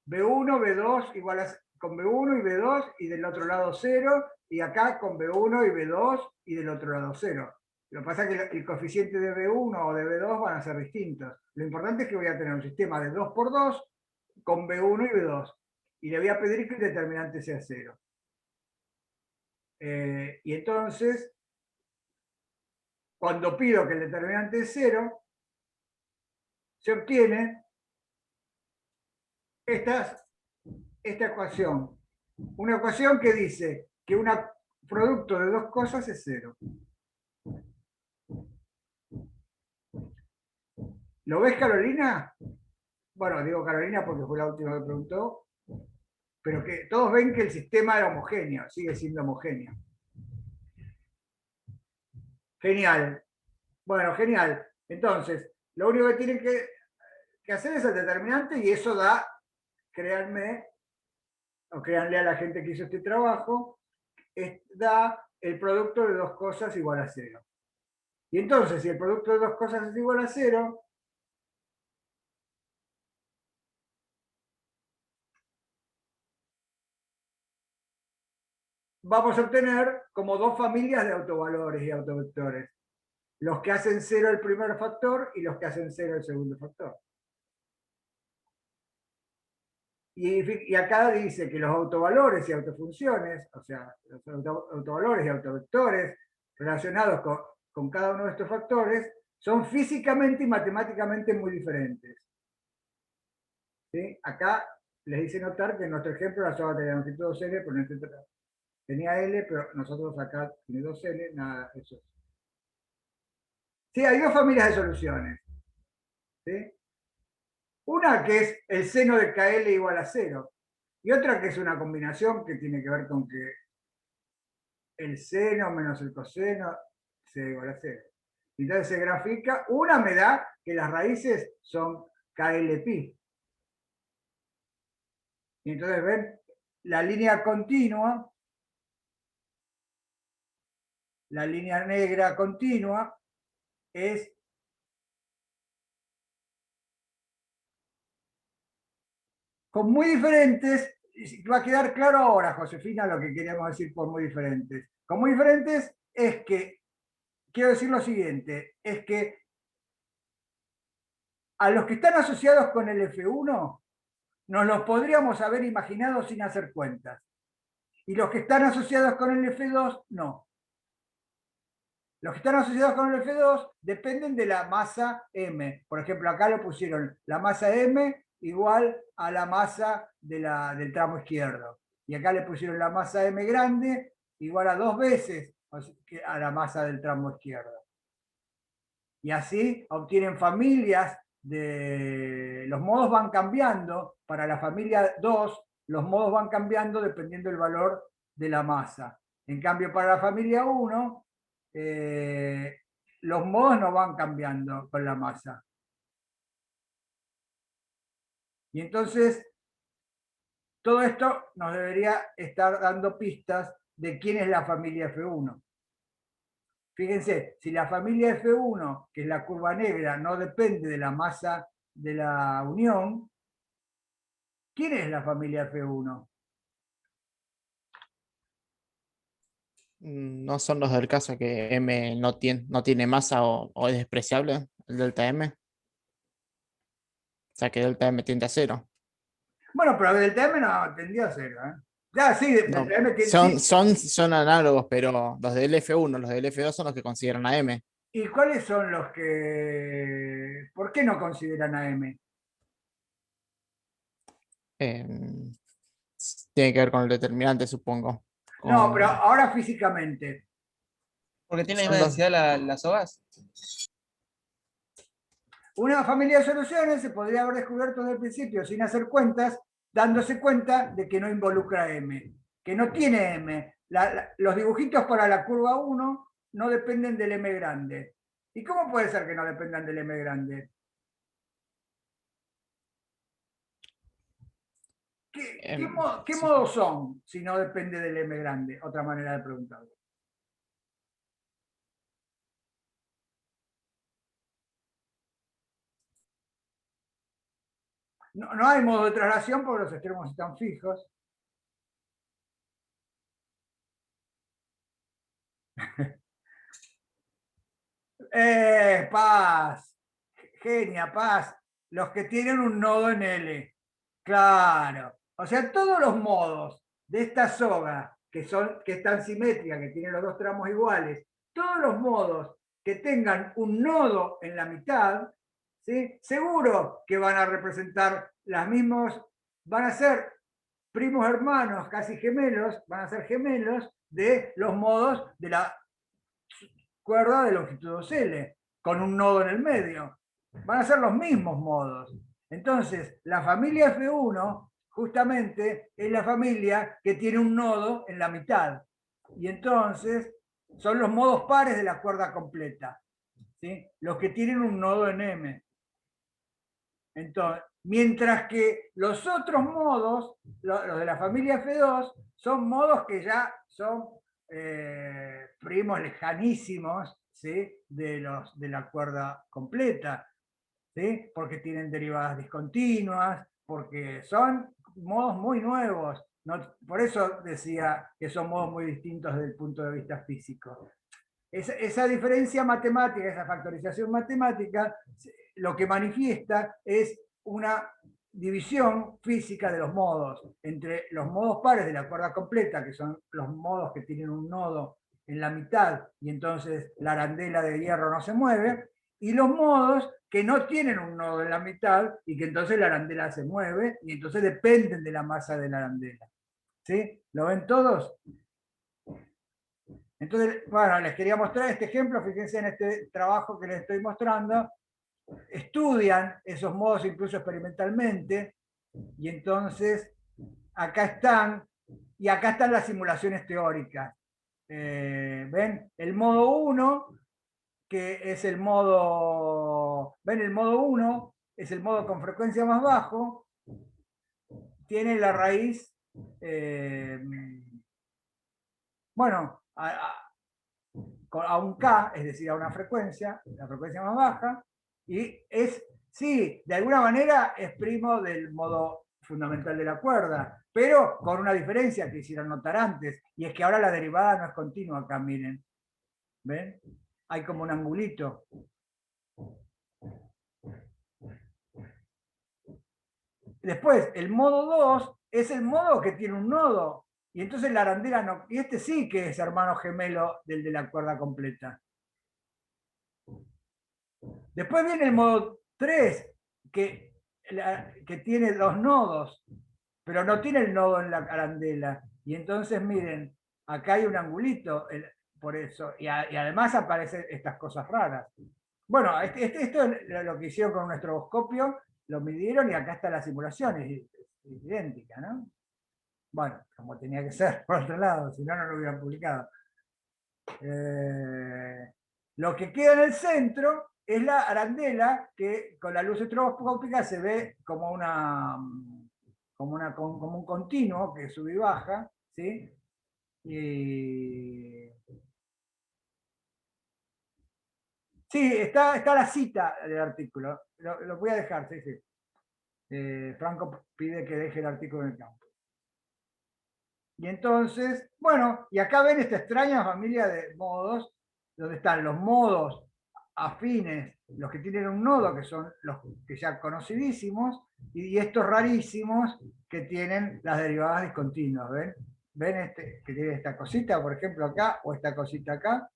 B2 igual a, con B1 y B2 y del otro lado 0, y acá con B1 y B2 y del otro lado 0. Lo que pasa es que el coeficiente de B1 o de B2 van a ser distintos. Lo importante es que voy a tener un sistema de 2 por 2 con B1 y B2. Y le voy a pedir que el determinante sea 0. Y entonces, cuando pido que el determinante es 0, se obtiene esta ecuación. Una ecuación que dice que un producto de dos cosas es 0. ¿Lo ves, Carolina? Bueno, digo Carolina porque fue la última que preguntó, pero que todos ven que el sistema era homogéneo, sigue siendo homogéneo. Genial. Bueno, genial. Entonces, lo único que tienen que hacer es el determinante y eso da, créanme, o créanle a la gente que hizo este trabajo, da el producto de dos cosas igual a 0. Y entonces, si el producto de dos cosas es igual a 0, vamos a obtener como dos familias de autovalores y autovectores. Los que hacen 0 el primer factor y los que hacen 0 el segundo factor. Y acá dice que los autovalores y autofunciones, o sea, los autovalores y autovectores relacionados con cada uno de estos factores, son físicamente y matemáticamente muy diferentes. ¿Sí? Acá les hice notar que en nuestro ejemplo la soga tenía longitud 2L, pero tenía L, pero nosotros acá tiene 2L, nada, eso. Sí, hay dos familias de soluciones. ¿Sí? Una que es el seno de KL igual a 0, y otra que es una combinación que tiene que ver con que el seno menos el coseno sea igual a 0. Entonces se grafica, una me da que las raíces son KLpi. Y entonces ven, la línea continua, la línea negra continua, es con muy diferentes, va a quedar claro ahora, Josefina, lo que queríamos decir por muy diferentes. Con muy diferentes es que, quiero decir lo siguiente, es que a los que están asociados con el F1, nos los podríamos haber imaginado sin hacer cuentas. Y los que están asociados con el F2, no. Los que están asociados con el F2 dependen de la masa M. Por ejemplo, acá lo pusieron la masa M igual a la masa del tramo izquierdo. Y acá le pusieron la masa M grande igual a 2 veces a la masa del tramo izquierdo. Y así obtienen familias los modos van cambiando. Para la familia 2, los modos van cambiando dependiendo del valor de la masa. En cambio, para la familia 1, los modos no van cambiando con la masa. Y entonces, todo esto nos debería estar dando pistas de quién es la familia F1. Fíjense, si la familia F1, que es la curva negra, no depende de la masa de la unión, ¿quién es la familia F1? ¿No son los del caso que M no tiene masa o es despreciable, el delta M? O sea que delta M tiende a cero. Bueno, pero del TM no tendría a cero, ¿eh? Ya, sí, del No, TM tiene, sí. son análogos, pero los del F1, los del F2 son los que consideran a M. ¿Y cuáles son los que... ¿Por qué no consideran a M? Eh, Tiene que ver con el determinante, supongo. No, pero Con, ahora físicamente. Porque tiene la son misma los, densidad las sogas. Una familia de soluciones se podría haber descubierto desde el principio sin hacer cuentas, dándose cuenta de que no involucra M, que no tiene M. Los dibujitos para la curva 1 no dependen del M grande. ¿Y cómo puede ser que no dependan del M grande? ¿Qué sí. modos son si no depende del M grande? Otra manera de preguntarlo. No, no hay modo de traslación porque los extremos están fijos. Paz. Genia, Paz. Los que tienen un nodo en L. Claro. O sea, todos los modos de esta soga que están simétricas, que tienen los dos tramos iguales, todos los modos que tengan un nodo en la mitad, ¿sí? Seguro que van a representar las mismas, van a ser primos hermanos, casi gemelos, van a ser gemelos de los modos de la cuerda de longitud L, con un nodo en el medio. Van a ser los mismos modos. Entonces, la familia F1 justamente es la familia que tiene un nodo en la mitad. Y entonces son los modos pares de la cuerda completa, ¿sí? Los que tienen un nodo en M. Entonces, mientras que los otros modos, los de la familia F2, son modos que ya son primos lejanísimos, ¿sí? de la cuerda completa, ¿sí? Porque tienen derivadas discontinuas, porque son modos muy nuevos. No, por eso decía que son modos muy distintos desde el punto de vista físico. Esa diferencia matemática, esa factorización matemática, lo que manifiesta es una división física de los modos, entre los modos pares de la cuerda completa, que son los modos que tienen un nodo en la mitad y entonces la arandela de hierro no se mueve, y los modos que no tienen un nodo en la mitad y que entonces la arandela se mueve y entonces dependen de la masa de la arandela. ¿Sí? ¿Lo ven todos? Entonces, bueno, les quería mostrar este ejemplo, fíjense en este trabajo que les estoy mostrando, estudian esos modos incluso experimentalmente, y entonces acá están, y acá están las simulaciones teóricas. ¿Ven? El modo 1, que es el modo, ¿ven? El modo 1 es el modo con frecuencia más bajo, tiene la raíz, bueno, a un K, es decir, a una frecuencia, la frecuencia más baja, y es, sí, de alguna manera es primo del modo fundamental de la cuerda, pero con una diferencia que hicieron notar antes, y es que ahora la derivada no es continua acá, miren. ¿Ven? Hay como un angulito. Después, el modo 2 es el modo que tiene un nodo, y entonces la arandela no, y este sí que es hermano gemelo del de la cuerda completa. Después viene el modo 3, que tiene dos nodos, pero no tiene el nodo en la arandela. Y entonces, miren, acá hay un angulito, por eso, y además aparecen estas cosas raras. Bueno, esto es lo que hicieron con un estroboscopio, lo midieron y acá está la simulación, es idéntica, ¿no? Bueno, como tenía que ser, por otro lado, si no, no lo hubieran publicado. Lo que queda en el centro es la arandela, que con la luz estroboscópica se ve como como un continuo que sube y baja, ¿sí? Sí, está la cita del artículo. Lo voy a dejar, sí, sí. Franco pide que deje el artículo en el campo. Y entonces, bueno, y acá ven esta extraña familia de modos, donde están los modos afines, los que tienen un nodo, que son los que ya conocidísimos, y estos rarísimos que tienen las derivadas discontinuas, ¿ven? ¿Ven que tiene esta cosita, por ejemplo, acá, o esta cosita acá?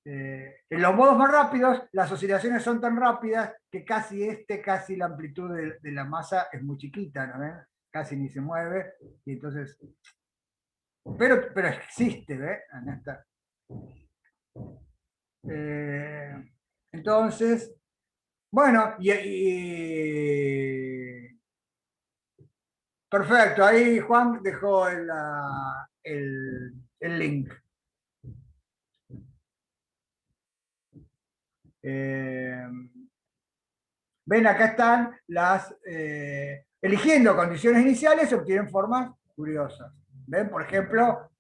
En los modos más rápidos, las oscilaciones son tan rápidas que casi la amplitud de la masa es muy chiquita, ¿no ven? Casi ni se mueve, y entonces... Pero existe, ¿ves? Entonces, bueno, perfecto, ahí Juan dejó el link. Ven, acá están eligiendo condiciones iniciales se obtienen formas curiosas. ¿Ven? Por ejemplo,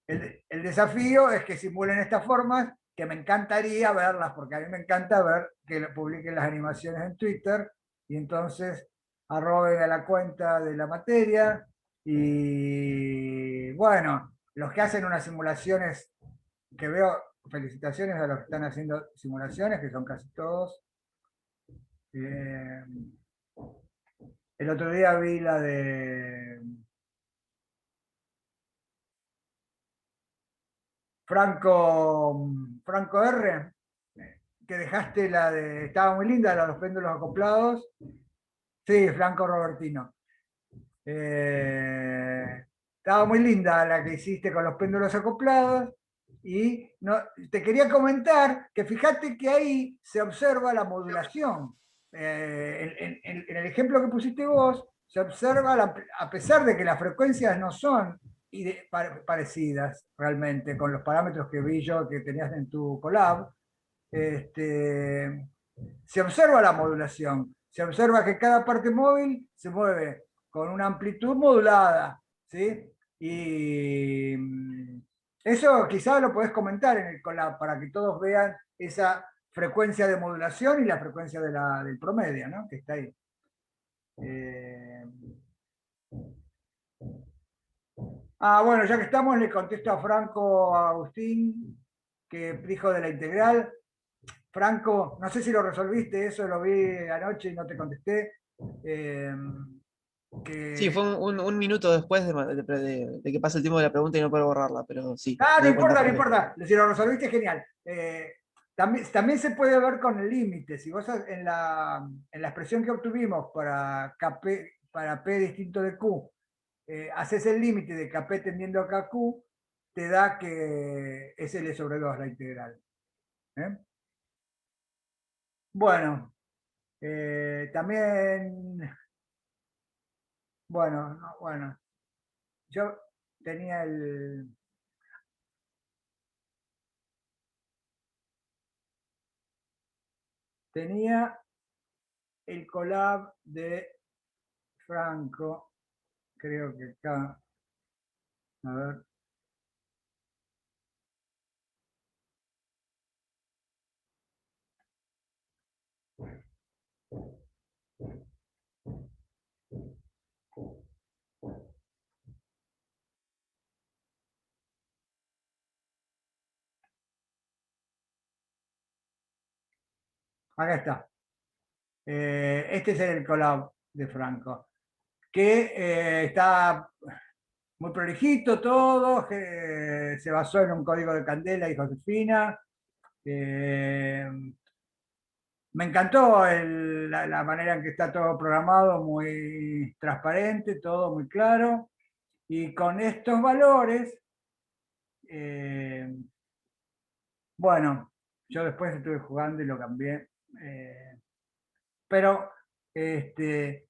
el desafío es que simulen estas formas, que me encantaría verlas, porque a mí me encanta ver que publiquen las animaciones en Twitter, y entonces arroben a la cuenta de la materia, y bueno, los que hacen unas simulaciones, que veo, felicitaciones a los que están haciendo simulaciones, que son casi todos. El otro día vi la de Franco R, que dejaste la de, estaba muy linda, la de los péndulos acoplados. Sí, Franco Robertino. Estaba muy linda la que hiciste con los péndulos acoplados. Y no, te quería comentar que fíjate que ahí se observa la modulación. En el ejemplo que pusiste vos, se observa, a pesar de que las frecuencias no son parecidas realmente con los parámetros que vi yo que tenías en tu collab, se observa la modulación. Se observa que cada parte móvil se mueve con una amplitud modulada, ¿sí? Y eso quizás lo podés comentar en el collab para que todos vean esa frecuencia de modulación y la frecuencia del promedio, ¿no? Que está ahí. Bueno, ya que estamos, le contesto a Franco Agustín, que dijo de la integral. Franco, no sé si lo resolviste, eso lo vi anoche y no te contesté. Sí, fue un minuto después de que pase el tiempo de la pregunta y no puedo borrarla, pero sí, me No di cuenta importa, no por qué. importa. Si lo resolviste, genial. También se puede ver con el límite. Si vos en la expresión que obtuvimos para P distinto de Q, haces el límite de Kp tendiendo a Kq, te da que es L sobre 2 la integral. Bueno, también, bueno, yo tenía el collab de Franco, creo que acá, a ver. Acá está. Este es el collab de Franco, que está muy prolijito todo, se basó en un código de Candela y Josefina. Me encantó la manera en que está todo programado, muy transparente, todo muy claro. Y con estos valores, bueno, yo después estuve jugando y lo cambié. Pero se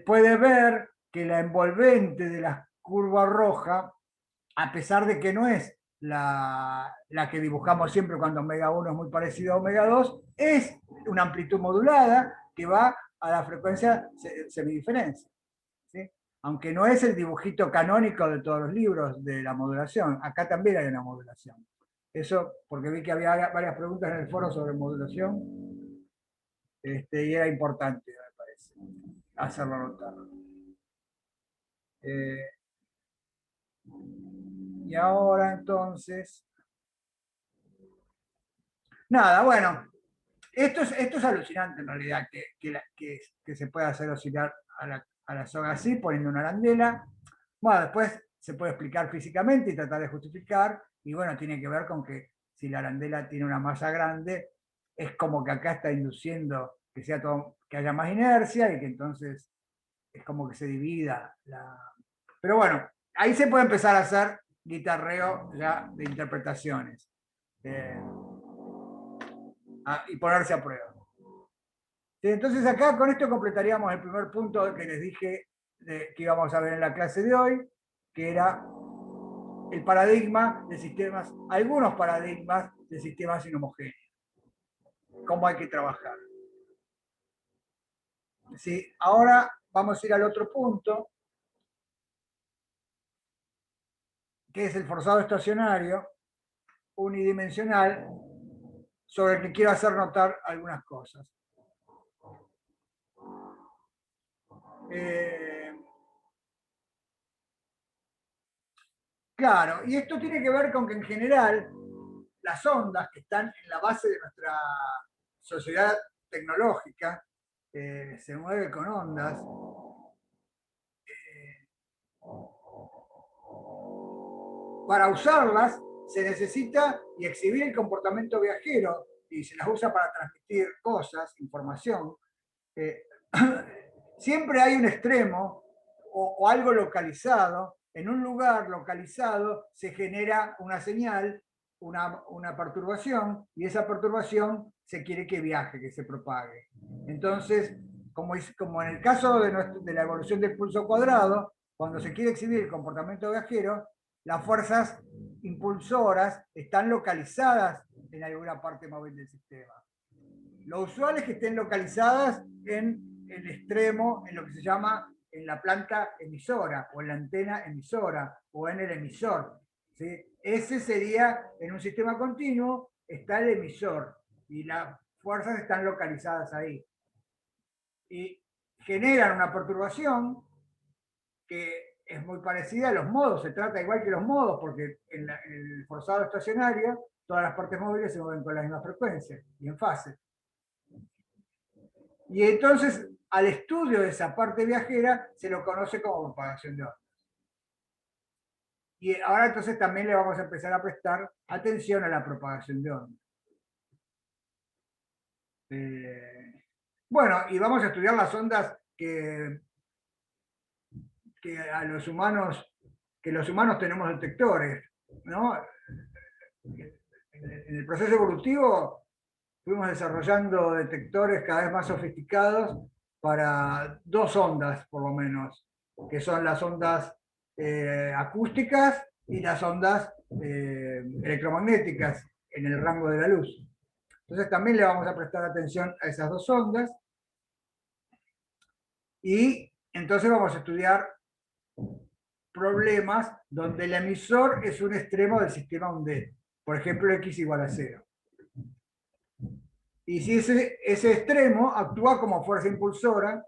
puede ver que la envolvente de la curva roja, a pesar de que no es la que dibujamos siempre cuando omega 1 es muy parecido a omega 2, es una amplitud modulada que va a la frecuencia semidiferencia. ¿Sí? Aunque no es el dibujito canónico de todos los libros de la modulación, acá también hay una modulación. Eso porque vi que había varias preguntas en el foro sobre modulación, y era importante, me parece, hacerlo notar. Y ahora entonces, nada, bueno, esto es alucinante en realidad, que se pueda hacer oscilar a la soga así, poniendo una arandela. Bueno, después se puede explicar físicamente y tratar de justificar, y bueno, tiene que ver con que si la arandela tiene una masa grande, es como que acá está induciendo que sea todo, que haya más inercia y que entonces es como que se divida la... Pero bueno, ahí se puede empezar a hacer guitarreo ya de interpretaciones. Y ponerse a prueba. Entonces acá con esto completaríamos el primer punto que les dije que íbamos a ver en la clase de hoy, que era el paradigma de sistemas, algunos paradigmas de sistemas inhomogéneos. Cómo hay que trabajar. Sí, ahora vamos a ir al otro punto, que es el forzado estacionario unidimensional, sobre el que quiero hacer notar algunas cosas. Claro, y esto tiene que ver con que en general las ondas que están en la base de nuestra sociedad tecnológica se mueve con ondas. Para usarlas se necesita y exhibir el comportamiento viajero y se las usa para transmitir cosas, información. Siempre hay un extremo o algo localizado. En un lugar localizado se genera una señal, una perturbación, y esa perturbación se quiere que viaje, que se propague. Entonces, como en el caso de la evolución del pulso cuadrado, cuando se quiere exhibir el comportamiento viajero, las fuerzas impulsoras están localizadas en alguna parte móvil del sistema. Lo usual es que estén localizadas en el extremo, en lo que se llama en la planta emisora, o en la antena emisora, o en el emisor. ¿Sí? Ese sería, en un sistema continuo, está el emisor, y las fuerzas están localizadas ahí. Y generan una perturbación que es muy parecida a los modos, se trata igual que los modos, porque en el forzado estacionario todas las partes móviles se mueven con la misma frecuencia y en fase. Y entonces al estudio de esa parte viajera se lo conoce como propagación de ondas. Y ahora entonces también le vamos a empezar a prestar atención a la propagación de ondas. Bueno, y vamos a estudiar las ondas que a los humanos, que los humanos tenemos detectores, ¿no? En el proceso evolutivo fuimos desarrollando detectores cada vez más sofisticados para dos ondas, por lo menos, que son las ondas acústicas y las ondas electromagnéticas en el rango de la luz. Entonces también le vamos a prestar atención a esas dos ondas. Y entonces vamos a estudiar problemas donde el emisor es un extremo del sistema Ondet. Por ejemplo, x igual a 0. Y si ese extremo actúa como fuerza impulsora,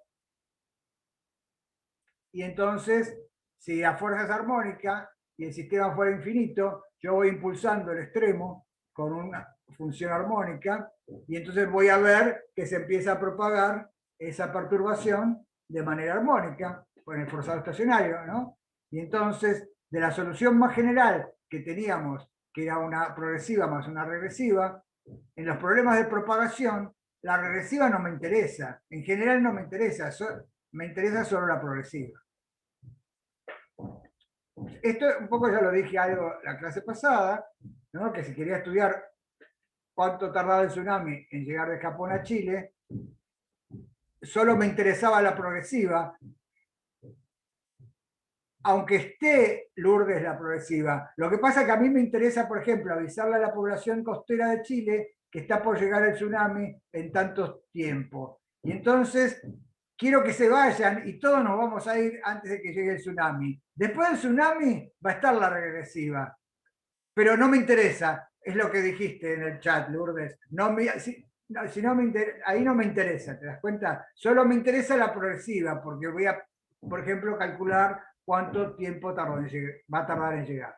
y entonces, si la fuerza es armónica y el sistema fuera infinito, yo voy impulsando el extremo con una función armónica, y entonces voy a ver que se empieza a propagar esa perturbación de manera armónica, con el forzado estacionario, ¿no? Y entonces, de la solución más general que teníamos, que era una progresiva más una regresiva, en los problemas de propagación, la regresiva no me interesa, en general no me interesa, me interesa solo la progresiva. Esto un poco ya lo dije algo la clase pasada, ¿no? Que si quería estudiar cuánto tardaba el tsunami en llegar de Japón a Chile, solo me interesaba la progresiva, aunque esté Lourdes la progresiva. Lo que pasa es que a mí me interesa, por ejemplo, avisarle a la población costera de Chile que está por llegar el tsunami en tanto tiempo. Y entonces quiero que se vayan y todos nos vamos a ir antes de que llegue el tsunami. Después del tsunami va a estar la regresiva, pero no me interesa, es lo que dijiste en el chat, Lourdes. Si no ahí no me interesa, ¿te das cuenta? Solo me interesa la progresiva, porque voy a, por ejemplo, calcular cuánto tiempo va a tardar en llegar.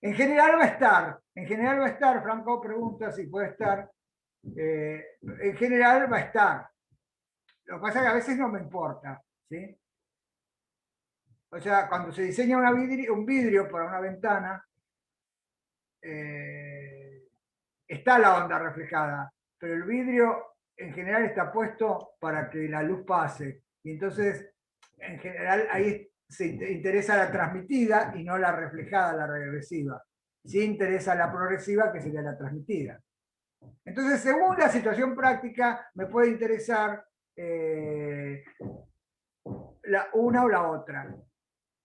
En general va a estar, Franco pregunta si puede estar. En general va a estar. Lo que pasa es que a veces no me importa, ¿sí? O sea, cuando se diseña un vidrio para una ventana, está la onda reflejada, pero el vidrio en general está puesto para que la luz pase. Y entonces, en general, ahí se interesa la transmitida y no la reflejada, la regresiva. Sí interesa la progresiva, que sería la transmitida. Entonces, según la situación práctica, me puede interesar una o la otra.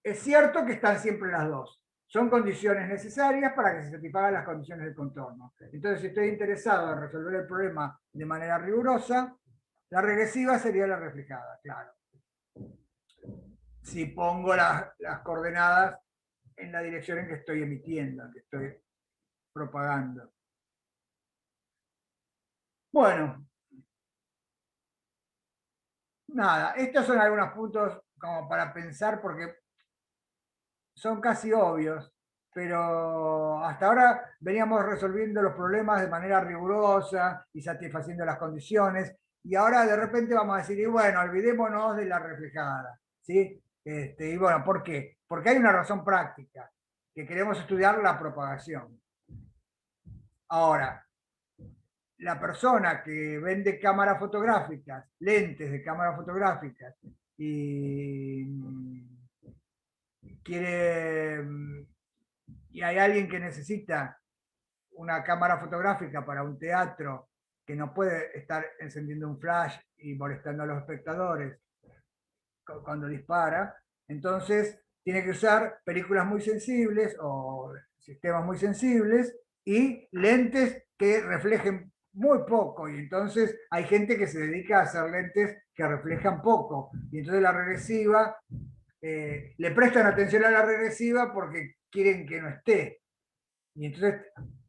Es cierto que están siempre las dos. Son condiciones necesarias para que se satisfagan las condiciones del contorno. Entonces, si estoy interesado en resolver el problema de manera rigurosa, la regresiva sería la reflejada, claro. Si pongo las coordenadas en la dirección en que estoy emitiendo, en que estoy propagando. Bueno. Nada, estos son algunos puntos como para pensar porque son casi obvios, pero hasta ahora veníamos resolviendo los problemas de manera rigurosa y satisfaciendo las condiciones, y ahora de repente vamos a decir, y bueno, olvidémonos de la reflejada, ¿sí? Y bueno, ¿por qué? Porque hay una razón práctica, que queremos estudiar la propagación. Ahora, la persona que vende cámaras fotográficas, lentes de cámaras fotográficas, y y hay alguien que necesita una cámara fotográfica para un teatro, que no puede estar encendiendo un flash y molestando a los espectadores cuando dispara, entonces tiene que usar películas muy sensibles o sistemas muy sensibles y lentes que reflejen muy poco, y entonces hay gente que se dedica a hacer lentes que reflejan poco, y entonces la regresiva, le prestan atención a la regresiva porque quieren que no esté, y entonces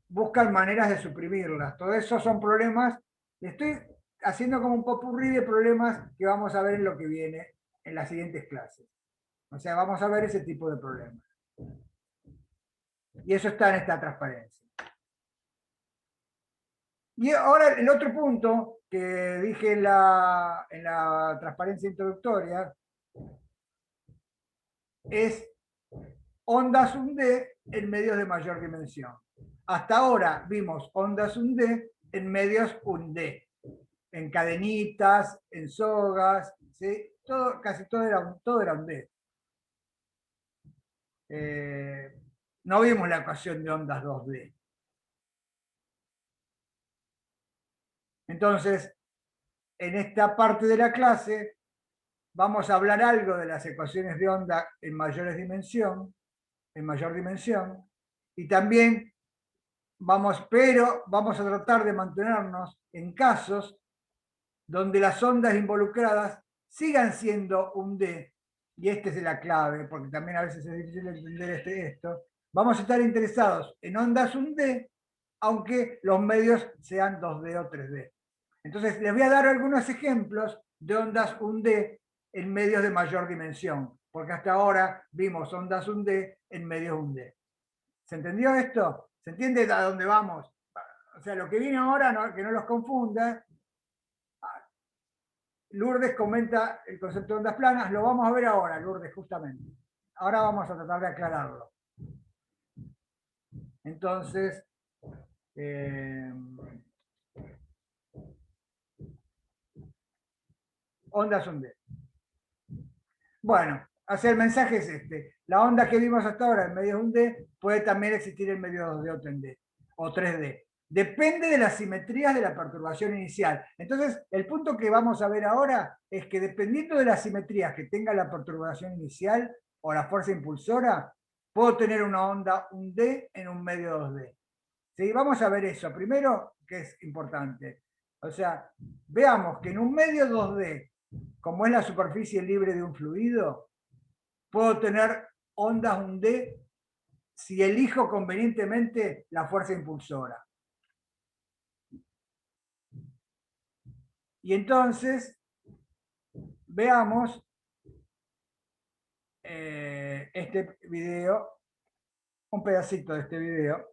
buscan maneras de suprimirlas. Todos esos son problemas. Estoy haciendo como un popurrí de problemas que vamos a ver en lo que viene en las siguientes clases. O sea, vamos a ver ese tipo de problemas. Y eso está en esta transparencia. Y ahora el otro punto que dije en la transparencia introductoria es ondas 1D en medios de mayor dimensión. Hasta ahora vimos ondas 1D en medios 1D, en cadenitas, en sogas, ¿sí? Casi todo era 1D. No vimos la ecuación de ondas 2D. Entonces, en esta parte de la clase vamos a hablar algo de las ecuaciones de onda en mayor dimensión, y también vamos a tratar de mantenernos en casos donde las ondas involucradas sigan siendo 1D, y esta es la clave, porque también a veces es difícil entender esto. Vamos a estar interesados en ondas 1D, aunque los medios sean 2D o 3D. Entonces, les voy a dar algunos ejemplos de ondas 1D en medios de mayor dimensión, porque hasta ahora vimos ondas 1D en medios 1D. ¿Se entendió esto? ¿Se entiende a dónde vamos? O sea, lo que viene ahora, que no los confunda. Lourdes comenta el concepto de ondas planas, lo vamos a ver ahora, Lourdes, justamente. Ahora vamos a tratar de aclararlo. Entonces, ondas son D. Bueno, el mensaje es este. La onda que vimos hasta ahora en medio de un D puede también existir en medio de 2D o 3D. O 3D. Depende de las simetrías de la perturbación inicial. Entonces, el punto que vamos a ver ahora es que dependiendo de las simetrías que tenga la perturbación inicial o la fuerza impulsora, puedo tener una onda, un D en un medio 2D. ¿Sí? Vamos a ver eso. Primero, que es importante. O sea, veamos que en un medio 2D, como es la superficie libre de un fluido, puedo tener ondas un D si elijo convenientemente la fuerza impulsora. Y entonces, veamos este video, un pedacito de este video.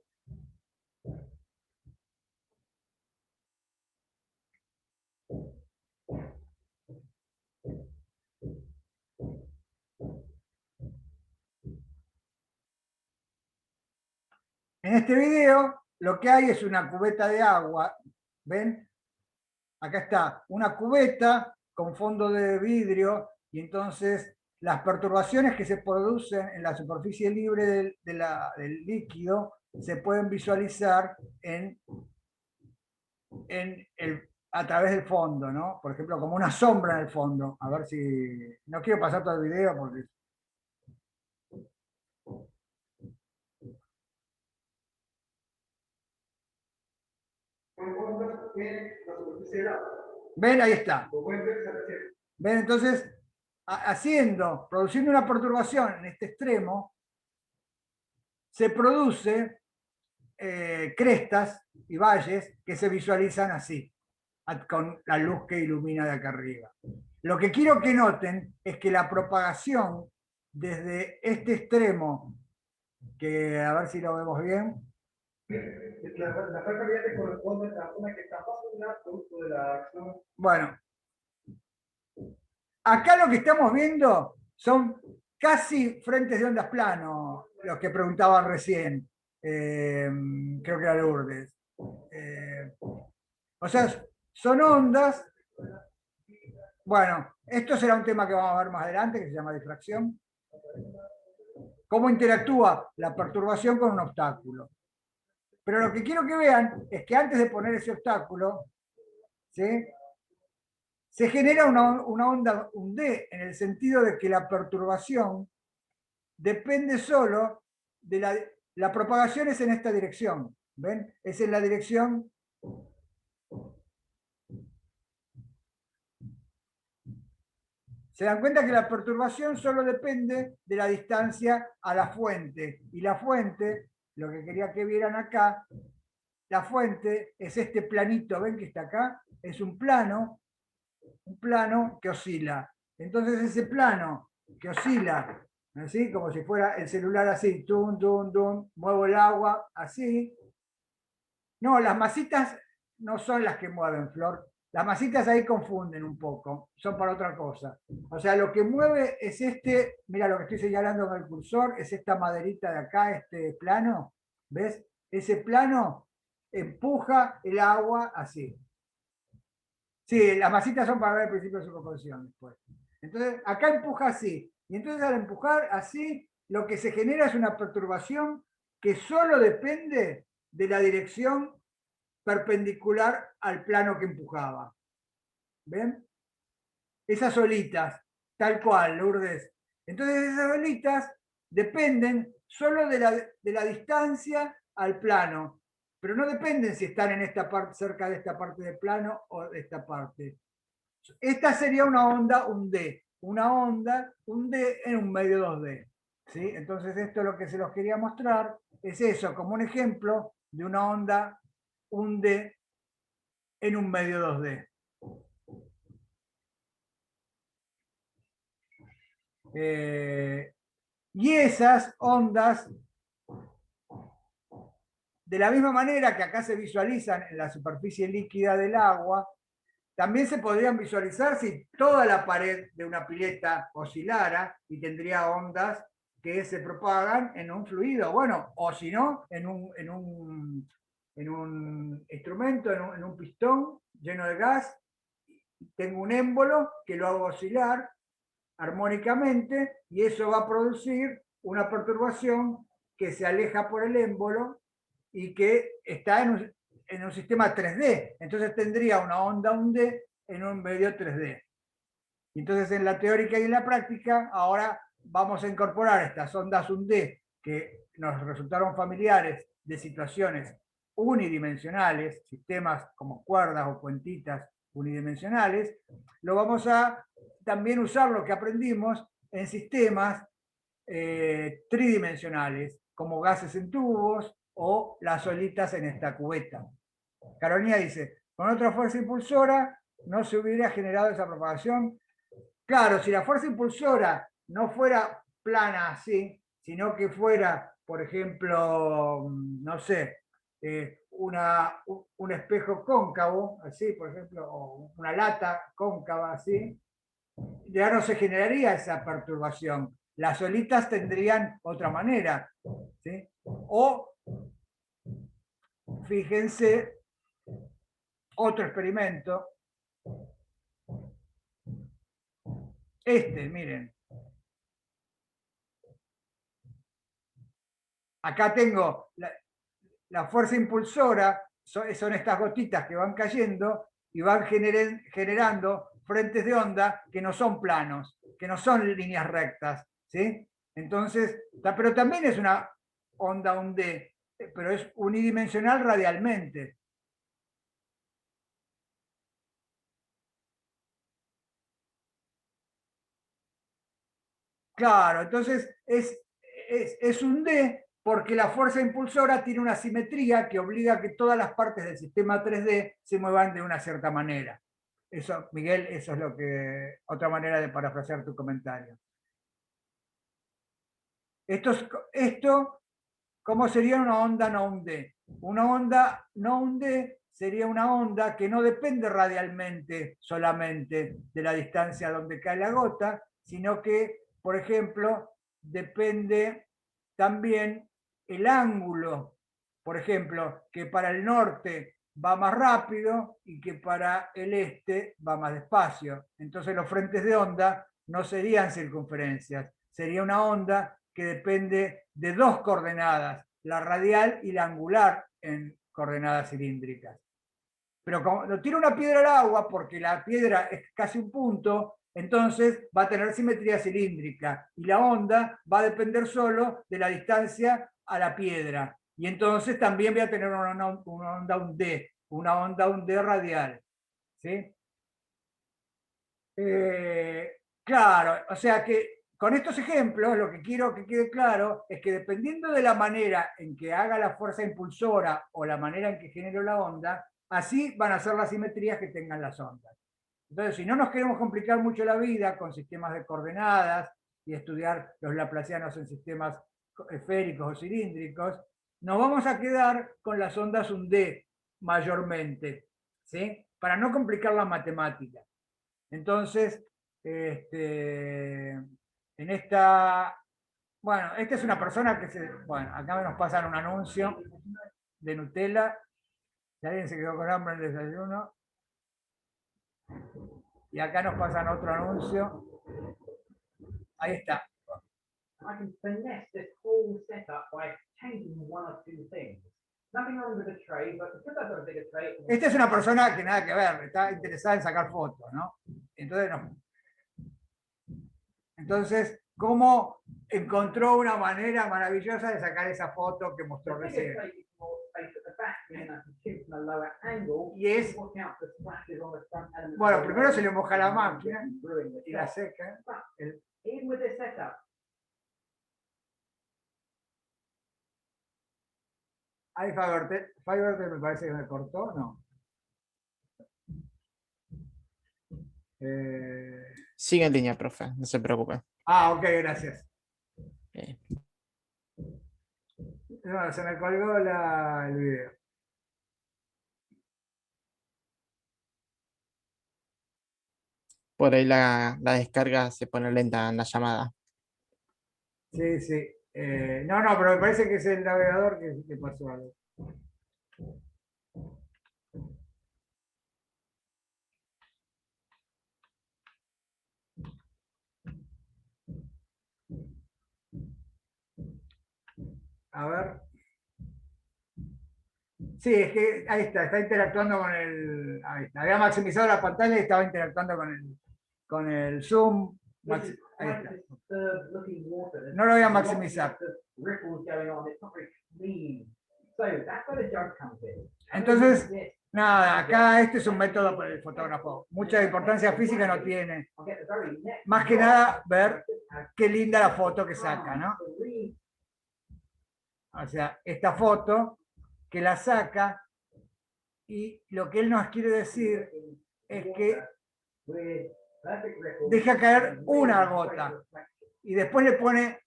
En este video lo que hay es una cubeta de agua, ¿ven? Acá está una cubeta con fondo de vidrio y entonces las perturbaciones que se producen en la superficie libre del líquido se pueden visualizar a través del fondo, ¿no? Por ejemplo, como una sombra en el fondo. A ver si... No quiero pasar todo el video porque... ¿Ven? Ahí está. ¿Ven? Entonces, produciendo una perturbación en este extremo, se produce crestas y valles que se visualizan así, con la luz que ilumina de acá arriba. Lo que quiero que noten es que la propagación desde este extremo, que a ver si lo vemos bien, la fractalidad te corresponde a la zona que está más allá producto de la acción. Bueno, acá lo que estamos viendo son casi frentes de ondas plano, los que preguntaban recién. Creo que era Lourdes. O sea, son ondas. Bueno, esto será un tema que vamos a ver más adelante, que se llama difracción. Cómo interactúa la perturbación con un obstáculo. Pero lo que quiero que vean es que antes de poner ese obstáculo, ¿sí?, se genera una onda, un D, en el sentido de que la perturbación depende solo de la propagación es en esta dirección. ¿Ven? Es en la dirección. Se dan cuenta que la perturbación solo depende de la distancia a la fuente. Y la fuente, lo que quería que vieran acá, la fuente es este planito, ¿ven que está acá? Es un plano que oscila. Entonces ese plano que oscila, así como si fuera el celular así, tum, tum, tum, muevo el agua, así. No, las masitas no son las que mueven, Flor. Las masitas ahí confunden un poco, son para otra cosa. O sea, lo que mueve es mira lo que estoy señalando con el cursor, es esta maderita de acá, este plano, ¿ves? Ese plano empuja el agua así. Sí, las masitas son para ver el principio de superposición después. Entonces, acá empuja así. Y entonces al empujar así, lo que se genera es una perturbación que solo depende de la dirección perpendicular al plano que empujaba. ¿Ven? Esas olitas, tal cual, Lourdes. Entonces esas olitas dependen solo de la distancia al plano, pero no dependen si están en esta parte, cerca de esta parte del plano o de esta parte. Esta sería una onda, un D. Una onda, un D en un medio 2D. ¿Sí? Entonces esto lo que se los quería mostrar es eso, como un ejemplo de una onda, un D en un medio 2D. Y esas ondas De la misma manera que acá se visualizan en la superficie líquida del agua, también se podrían visualizar si toda la pared de una pileta oscilara y tendría ondas que se propagan en un fluido, bueno, o si no, en un instrumento, en un pistón lleno de gas, tengo un émbolo que lo hago oscilar armónicamente y eso va a producir una perturbación que se aleja por el émbolo y que está en un sistema 3D. Entonces tendría una onda 1D en un medio 3D. Entonces en la teórica y en la práctica ahora vamos a incorporar estas ondas 1D que nos resultaron familiares de situaciones unidimensionales, sistemas como cuerdas o cuentitas unidimensionales, lo vamos a también usar lo que aprendimos en sistemas tridimensionales, como gases en tubos o las olitas en esta cubeta. Carolina dice, con otra fuerza impulsora no se hubiera generado esa propagación. Claro, si la fuerza impulsora no fuera plana así, sino que fuera, por ejemplo, no sé, un espejo cóncavo, así, por ejemplo, o una lata cóncava, así, ya no se generaría esa perturbación. Las olitas tendrían otra manera, ¿sí? O, fíjense, otro experimento, miren. Acá tengo la fuerza impulsora, son estas gotitas que van cayendo y van generando frentes de onda que no son planos, que no son líneas rectas, ¿sí? Entonces, pero también es una onda 1D, pero es unidimensional radialmente. Claro, entonces es un D porque la fuerza impulsora tiene una simetría que obliga a que todas las partes del sistema 3D se muevan de una cierta manera. Eso, Miguel, eso es otra manera de parafrasear tu comentario. Esto, ¿cómo sería una onda no un D? Una onda no un D sería una onda que no depende radialmente solamente de la distancia donde cae la gota, sino que, por ejemplo, depende también el ángulo. Por ejemplo, que para el norte va más rápido y que para el este va más despacio. Entonces los frentes de onda no serían circunferencias, sería una onda que depende de dos coordenadas, la radial y la angular en coordenadas cilíndricas. Pero como lo tira una piedra al agua, porque la piedra es casi un punto, entonces va a tener simetría cilíndrica y la onda va a depender solo de la distancia a la piedra. Y entonces también voy a tener una onda 1D, una onda 1D radial. ¿Sí? Claro, o sea que con estos ejemplos lo que quiero que quede claro es que dependiendo de la manera en que haga la fuerza impulsora o la manera en que genero la onda, así van a ser las simetrías que tengan las ondas. Entonces, si no nos queremos complicar mucho la vida con sistemas de coordenadas y estudiar los laplacianos en sistemas esféricos o cilíndricos, nos vamos a quedar con las ondas 1D mayormente, ¿sí? Para no complicar la matemática. Entonces, en esta es una persona que bueno, acá nos pasan un anuncio de Nutella, si alguien se quedó con hambre en el desayuno, y acá nos pasan otro anuncio, ahí está. I can finesse this whole setup by changing one or two things. Nothing wrong with the tray, but because I've got a bigger tray. Esta es una persona que nada que ver, está interesada en sacar fotos, ¿no? Entonces, ¿cómo encontró una manera maravillosa de sacar esa foto que mostró recién? Y es, bueno, primero se le moja la máquina y la seca. Ahí Fiverr me parece que me cortó, ¿no? Sigue en línea, profe, no se preocupe. Ok, gracias. No, se me colgó el video. Por ahí la descarga se pone lenta en la llamada. Sí, sí. No, no, pero me parece que es el navegador que pasó algo. A ver. Sí, es que ahí está interactuando con el. Ahí está. Había maximizado la pantalla y estaba interactuando con el zoom. This is Ahí quite está. disturbed looking water. There's No lo voy a lots maximizar. of ripples going on. It's not very clean. So that's where the jump comes in. Entonces, nada, acá este es un método para el fotógrafo. Mucha importancia física no tiene. I'll get the very next Más que shot. nada ver qué linda la foto que saca, ¿no? O sea, esta foto que la saca y lo que él nos quiere decir es que deja caer una gota y después le pone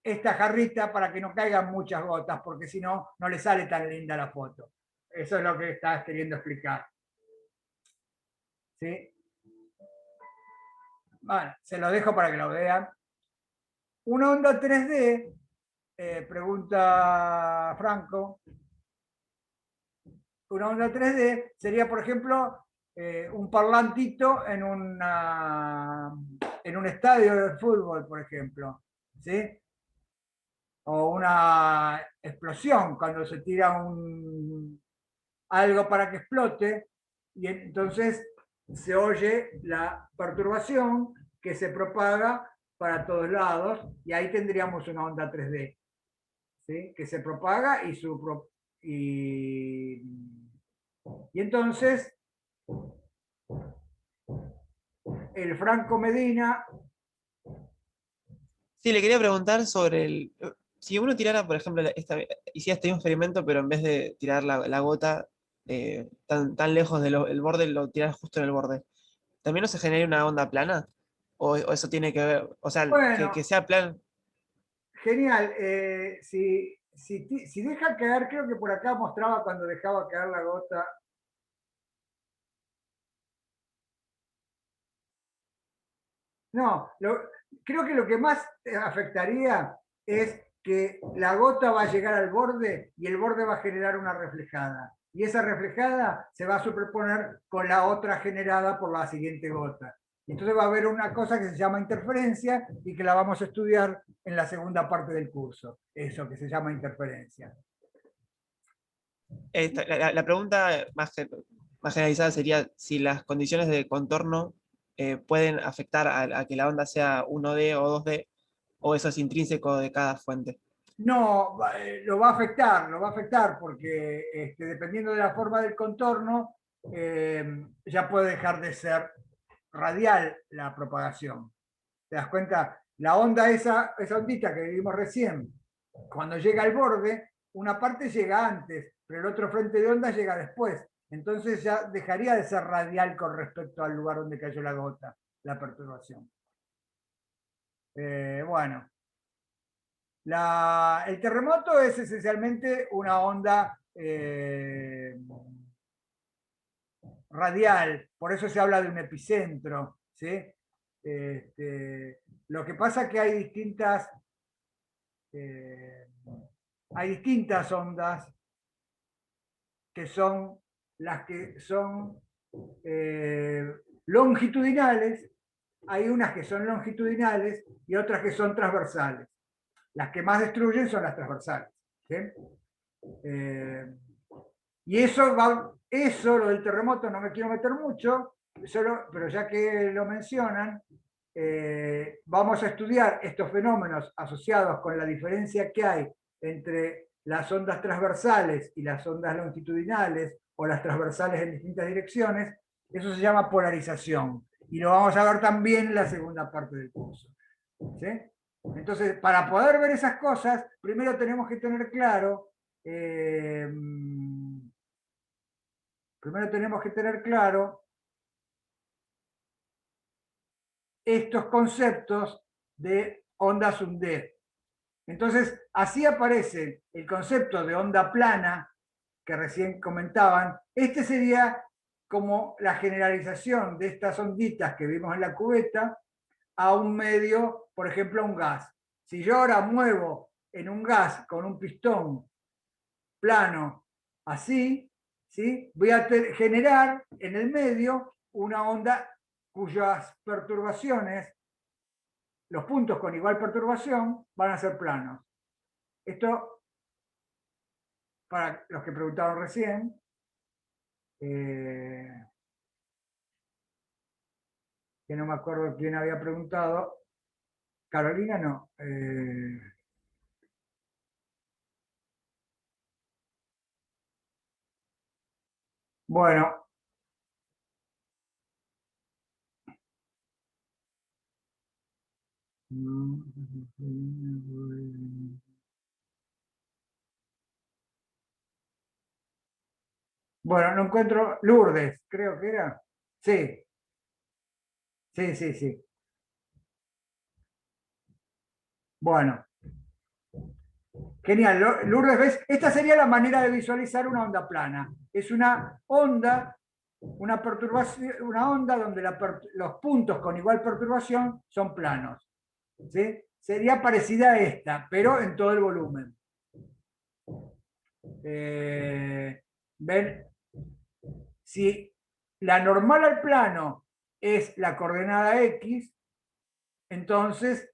esta jarrita para que no caigan muchas gotas, porque si no, no le sale tan linda la foto. Eso es lo que estás queriendo explicar. ¿Sí? Bueno, se lo dejo para que lo vean. Una onda 3D, pregunta Franco. Una onda 3D sería, por ejemplo, un parlantito en un estadio de fútbol, por ejemplo. ¿Sí? O una explosión, cuando se tira algo para que explote, y entonces se oye la perturbación que se propaga para todos lados, y ahí tendríamos una onda 3D, ¿sí? Que se propaga y entonces el Franco Medina. Sí, le quería preguntar sobre si uno tirara, por ejemplo, hiciera este mismo experimento, pero en vez de tirar la gota tan lejos del borde, lo tiras justo en el borde. ¿También no se genera una onda plana? ¿O eso tiene que ver? O sea, Bueno, que sea plan. genial. Si deja caer, creo que por acá mostraba cuando dejaba caer la gota. No, creo que lo que más afectaría es que la gota va a llegar al borde y el borde va a generar una reflejada. Y esa reflejada se va a superponer con la otra generada por la siguiente gota. Entonces va a haber una cosa que se llama interferencia y que la vamos a estudiar en la segunda parte del curso. Eso que se llama interferencia. La pregunta más generalizada sería si las condiciones de contorno pueden afectar a que la onda sea 1D o 2D, o eso es intrínseco de cada fuente. No, lo va a afectar porque dependiendo de la forma del contorno, ya puede dejar de ser radial la propagación. ¿Te das cuenta? La onda, esa ondita que vimos recién, cuando llega al borde, una parte llega antes, pero el otro frente de onda llega después. Entonces ya dejaría de ser radial con respecto al lugar donde cayó la gota, la perturbación. Bueno. El terremoto es esencialmente una onda radial, por eso se habla de un epicentro, ¿sí? Lo que pasa es que hay distintas ondas que son las que son longitudinales, hay unas que son longitudinales y otras que son transversales. Las que más destruyen son las transversales. ¿Sí? Y eso, lo del terremoto, no me quiero meter mucho, pero ya que lo mencionan, vamos a estudiar estos fenómenos asociados con la diferencia que hay entre las ondas transversales y las ondas longitudinales, o las transversales en distintas direcciones. Eso se llama polarización. Y lo vamos a ver también en la segunda parte del curso. ¿Sí? Entonces, para poder ver esas cosas, primero tenemos que tener claro estos conceptos de ondas 1D. Entonces, así aparece el concepto de onda plana que recién comentaban. Este sería como la generalización de estas onditas que vimos en la cubeta a un medio, por ejemplo, a un gas. Si yo ahora muevo en un gas con un pistón plano así, ¿sí? Voy a generar en el medio una onda cuyas perturbaciones, los puntos con igual perturbación, van a ser planos. Esto, para los que preguntaron recién, que no me acuerdo quién había preguntado, Carolina no. Bueno, bueno, no encuentro Lourdes, creo que era. Sí, sí, sí, sí. Bueno, genial. Lourdes, ¿ves? Esta sería la manera de visualizar una onda plana. Es una onda, una perturbación, una onda donde los puntos con igual perturbación son planos. ¿Sí? Sería parecida a esta, pero en todo el volumen. ¿Ven? Si la normal al plano es la coordenada X, entonces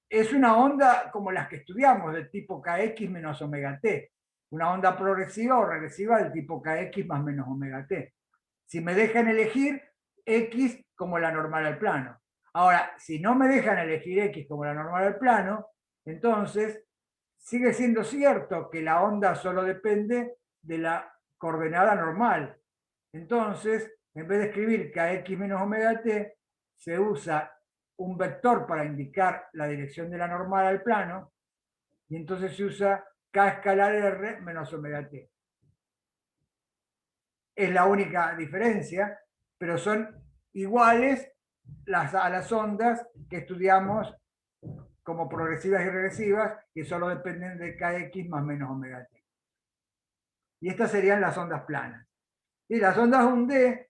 es una onda como las que estudiamos, del tipo kx menos omega t. Una onda progresiva o regresiva del tipo kx más menos omega t. Si me dejan elegir x como la normal al plano. Ahora, si no me dejan elegir x como la normal al plano, entonces sigue siendo cierto que la onda solo depende de la coordenada normal. Entonces, en vez de escribir kx menos omega t, se usa un vector para indicar la dirección de la normal al plano, y entonces se usa k escalar r menos omega t. Es la única diferencia, pero son iguales a las ondas que estudiamos como progresivas y regresivas, que solo dependen de kx más menos omega t. Y estas serían las ondas planas. Y las ondas 1D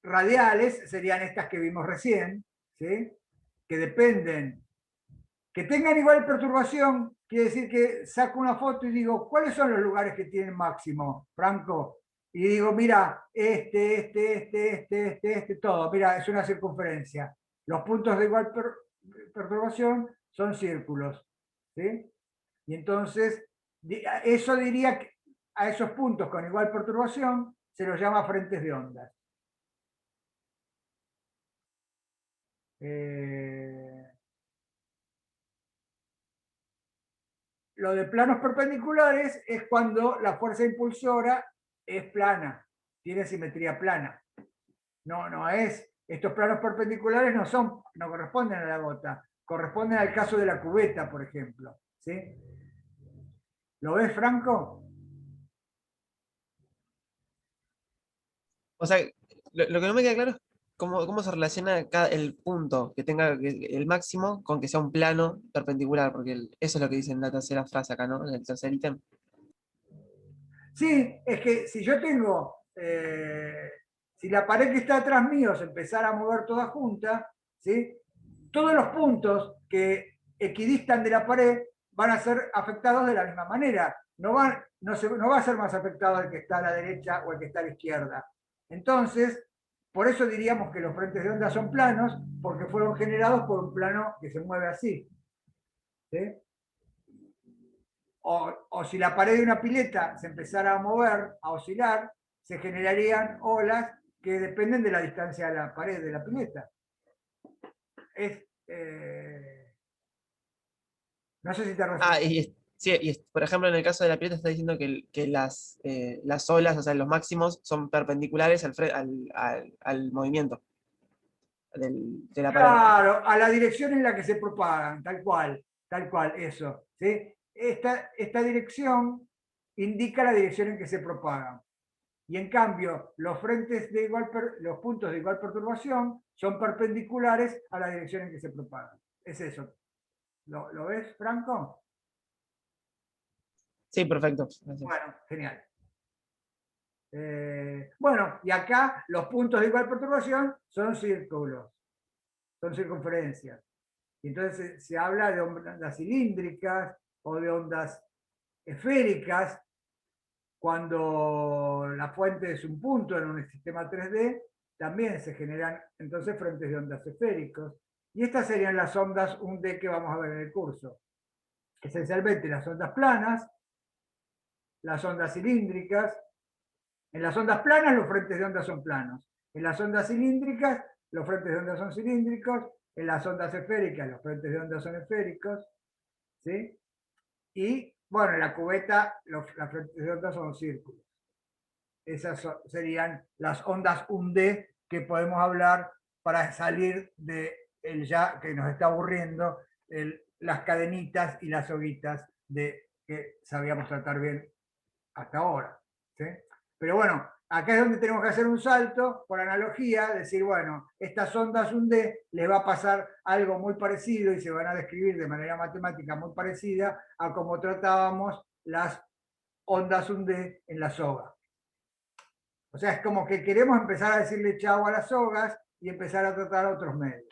radiales serían estas que vimos recién, ¿sí? Que dependen, que tengan igual perturbación, quiere decir que saco una foto y digo, ¿cuáles son los lugares que tienen máximo, Franco? Y digo, mira, este, todo, mira, es una circunferencia. Los puntos de igual perturbación son círculos, ¿sí? Y entonces, eso diría que a esos puntos con igual perturbación se los llama frentes de ondas. Lo de planos perpendiculares es cuando la fuerza impulsora es plana, tiene simetría plana. No es, estos planos perpendiculares no corresponden a la gota, corresponden al caso de la cubeta, por ejemplo. ¿Sí? ¿Lo ves, Franco? O sea, lo que no me queda claro es cómo se relaciona el punto que tenga el máximo con que sea un plano perpendicular, porque eso es lo que dice en la tercera frase acá, ¿no? En el tercer ítem. Sí, es que si yo tengo, si la pared que está atrás mío se empezara a mover toda junta, ¿sí? Todos los puntos que equidistan de la pared van a ser afectados de la misma manera. No va a ser más afectado el que está a la derecha o el que está a la izquierda. Entonces, por eso diríamos que los frentes de onda son planos, porque fueron generados por un plano que se mueve así. ¿Sí? O si la pared de una pileta se empezara a mover, a oscilar, se generarían olas que dependen de la distancia de la pared de la pileta. No sé si te refieres. Sí, por ejemplo, en el caso de la pileta está diciendo que las olas, o sea, los máximos, son perpendiculares al movimiento de la pared. Claro, a la dirección en la que se propagan, tal cual, eso. ¿Sí? Esta dirección indica la dirección en que se propagan. Y en cambio, los los puntos de igual perturbación son perpendiculares a la dirección en que se propagan. Es eso. ¿Lo ves, Franco? Sí, perfecto. Gracias. Bueno, genial. Bueno, y acá los puntos de igual perturbación son círculos, son circunferencias. Y entonces se habla de ondas cilíndricas o de ondas esféricas cuando la fuente es un punto en un sistema 3D, también se generan entonces frentes de ondas esféricos. Y estas serían las ondas 1D que vamos a ver en el curso. Esencialmente las ondas planas, las ondas cilíndricas. En las ondas planas los frentes de onda son planos. En las ondas cilíndricas los frentes de onda son cilíndricos. En las ondas esféricas los frentes de onda son esféricos. ¿Sí? Y bueno, en la cubeta las frentes de onda son círculos. Esas serían las ondas 1D que podemos hablar para salir de el ya que nos está aburriendo, las cadenitas y las soguitas que sabíamos tratar bien hasta ahora. ¿Sí? Pero bueno, acá es donde tenemos que hacer un salto, por analogía, decir, bueno, estas ondas 1D les va a pasar algo muy parecido y se van a describir de manera matemática muy parecida a como tratábamos las ondas 1D en la soga. O sea, es como que queremos empezar a decirle chau a las sogas y empezar a tratar otros medios.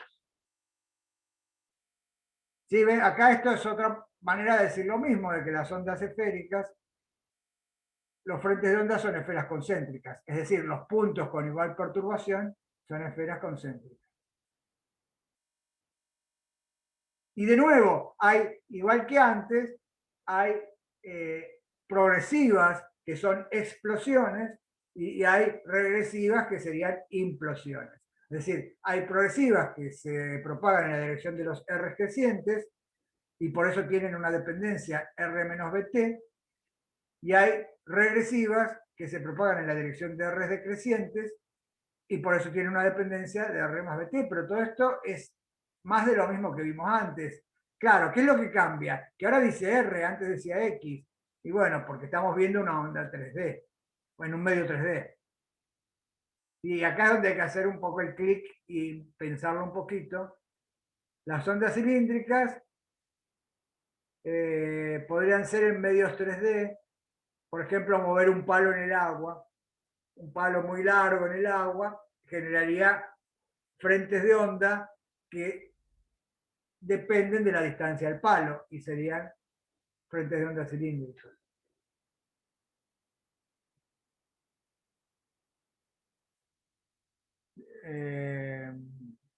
¿Sí? ¿Ven? Acá esto es otra manera de decir lo mismo, de que las ondas esféricas, los frentes de onda son esferas concéntricas, es decir, los puntos con igual perturbación son esferas concéntricas. Y de nuevo, hay, igual que antes, hay progresivas que son explosiones y hay regresivas que serían implosiones. Es decir, hay progresivas que se propagan en la dirección de los R crecientes y por eso tienen una dependencia R menos BT, y hay regresivas que se propagan en la dirección de R decrecientes y por eso tienen una dependencia de R más BT, pero todo esto es más de lo mismo que vimos antes. Claro, ¿qué es lo que cambia? Que ahora dice R, antes decía X, y bueno, porque estamos viendo una onda 3D, o en un medio 3D. Y acá es donde hay que hacer un poco el clic y pensarlo un poquito. Las ondas cilíndricas podrían ser en medios 3D, por ejemplo, mover un palo en el agua, un palo muy largo en el agua, generaría frentes de onda que dependen de la distancia del palo y serían frentes de onda cilíndricos.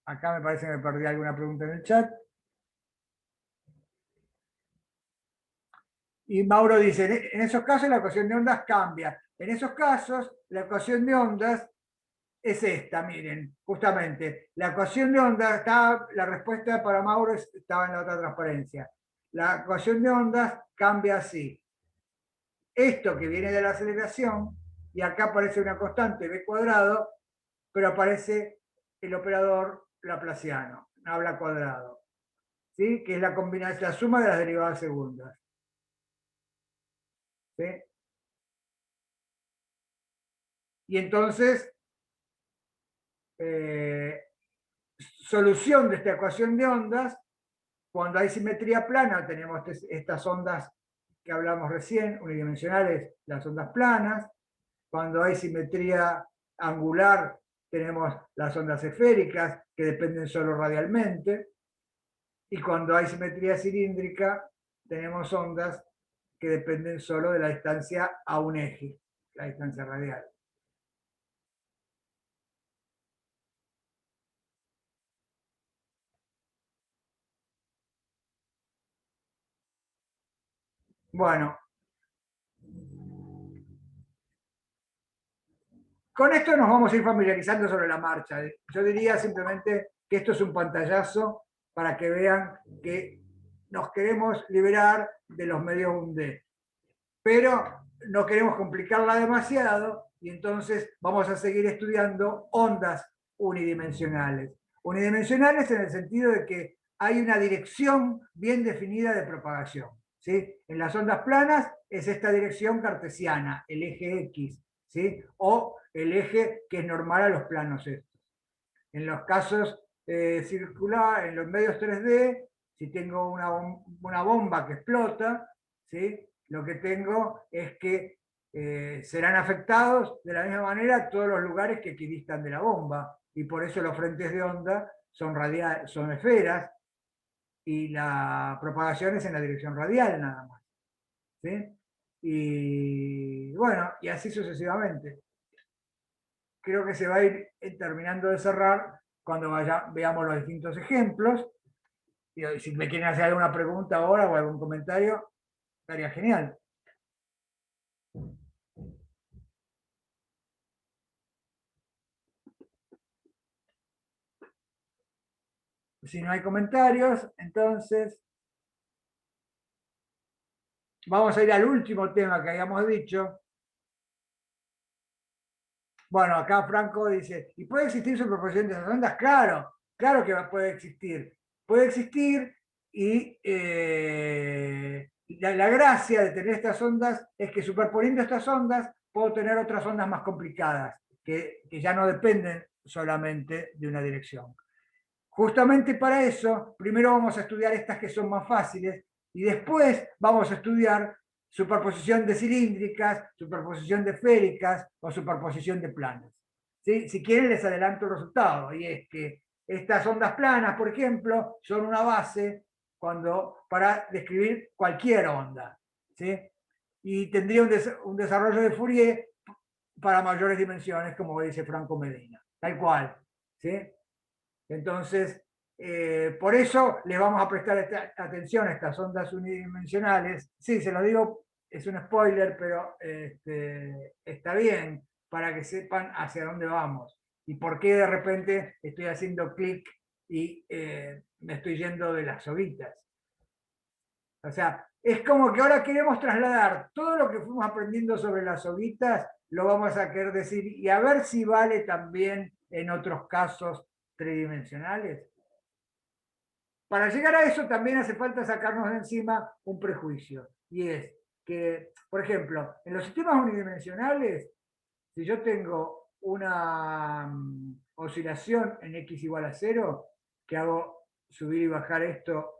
Acá me parece que me perdí alguna pregunta en el chat. Y Mauro dice, en esos casos la ecuación de ondas cambia. En esos casos la ecuación de ondas es esta, miren, justamente. La ecuación de ondas, la respuesta para Mauro estaba en la otra transparencia. La ecuación de ondas cambia así. Esto que viene de la aceleración, y acá aparece una constante b cuadrado, pero aparece el operador laplaciano, habla cuadrado, ¿sí? Que es la combinación, la suma de las derivadas segundas. ¿Sí? Y entonces, solución de esta ecuación de ondas, cuando hay simetría plana tenemos estas ondas que hablamos recién, unidimensionales, las ondas planas. Cuando hay simetría angular tenemos las ondas esféricas que dependen solo radialmente. Y cuando hay simetría cilíndrica tenemos ondas que dependen solo de la distancia a un eje, la distancia radial. Bueno, con esto nos vamos a ir familiarizando sobre la marcha. Yo diría simplemente que esto es un pantallazo para que vean que nos queremos liberar de los medios 1D. Pero no queremos complicarla demasiado y entonces vamos a seguir estudiando ondas unidimensionales. Unidimensionales en el sentido de que hay una dirección bien definida de propagación. ¿Sí? En las ondas planas es esta dirección cartesiana, el eje X, ¿sí? O el eje que es normal a los planos estos. En los casos circular, en los medios 3D, si tengo una bomba que explota, ¿sí? Lo que tengo es que serán afectados de la misma manera todos los lugares que equidistan de la bomba, y por eso los frentes de onda son esferas, y la propagación es en la dirección radial nada más. ¿Sí? Y bueno, y así sucesivamente. Creo que se va a ir terminando de cerrar cuando veamos los distintos ejemplos. Y si me quieren hacer alguna pregunta ahora o algún comentario, estaría genial. Si no hay comentarios, entonces vamos a ir al último tema que habíamos dicho. Bueno, acá Franco dice, ¿y puede existir superposición de esas ondas? Claro, claro que puede existir. Puede existir, y la gracia de tener estas ondas es que superponiendo estas ondas puedo tener otras ondas más complicadas, que ya no dependen solamente de una dirección. Justamente para eso, primero vamos a estudiar estas que son más fáciles, y después vamos a estudiar superposición de cilíndricas, superposición de esféricas o superposición de planas. ¿Sí? Si quieren les adelanto el resultado, y es que estas ondas planas, por ejemplo, son una base para describir cualquier onda. ¿Sí? Y tendría un desarrollo de Fourier para mayores dimensiones, como dice Franco Medina. Tal cual. ¿Sí? Entonces, por eso les vamos a prestar atención a estas ondas unidimensionales. Sí, se lo digo, es un spoiler, pero está bien para que sepan hacia dónde vamos y por qué de repente estoy haciendo clic y me estoy yendo de las soguitas. O sea, es como que ahora queremos trasladar todo lo que fuimos aprendiendo sobre las soguitas, lo vamos a querer decir, y a ver si vale también en otros casos tridimensionales. Para llegar a eso también hace falta sacarnos de encima un prejuicio, y es que, por ejemplo, en los sistemas unidimensionales, si yo tengo una oscilación en x igual a 0, que hago subir y bajar esto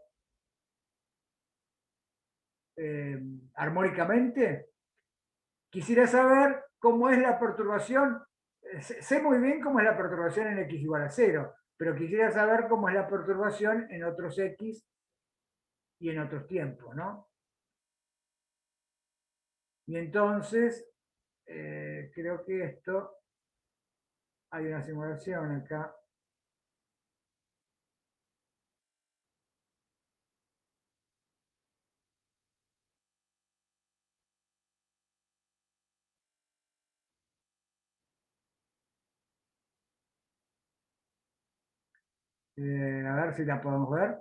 armónicamente, quisiera saber cómo es la perturbación. Sé muy bien cómo es la perturbación en x igual a 0, pero quisiera saber cómo es la perturbación en otros x y en otros tiempos, ¿no? Y entonces, creo que esto, hay una simulación acá. A ver si la podemos ver.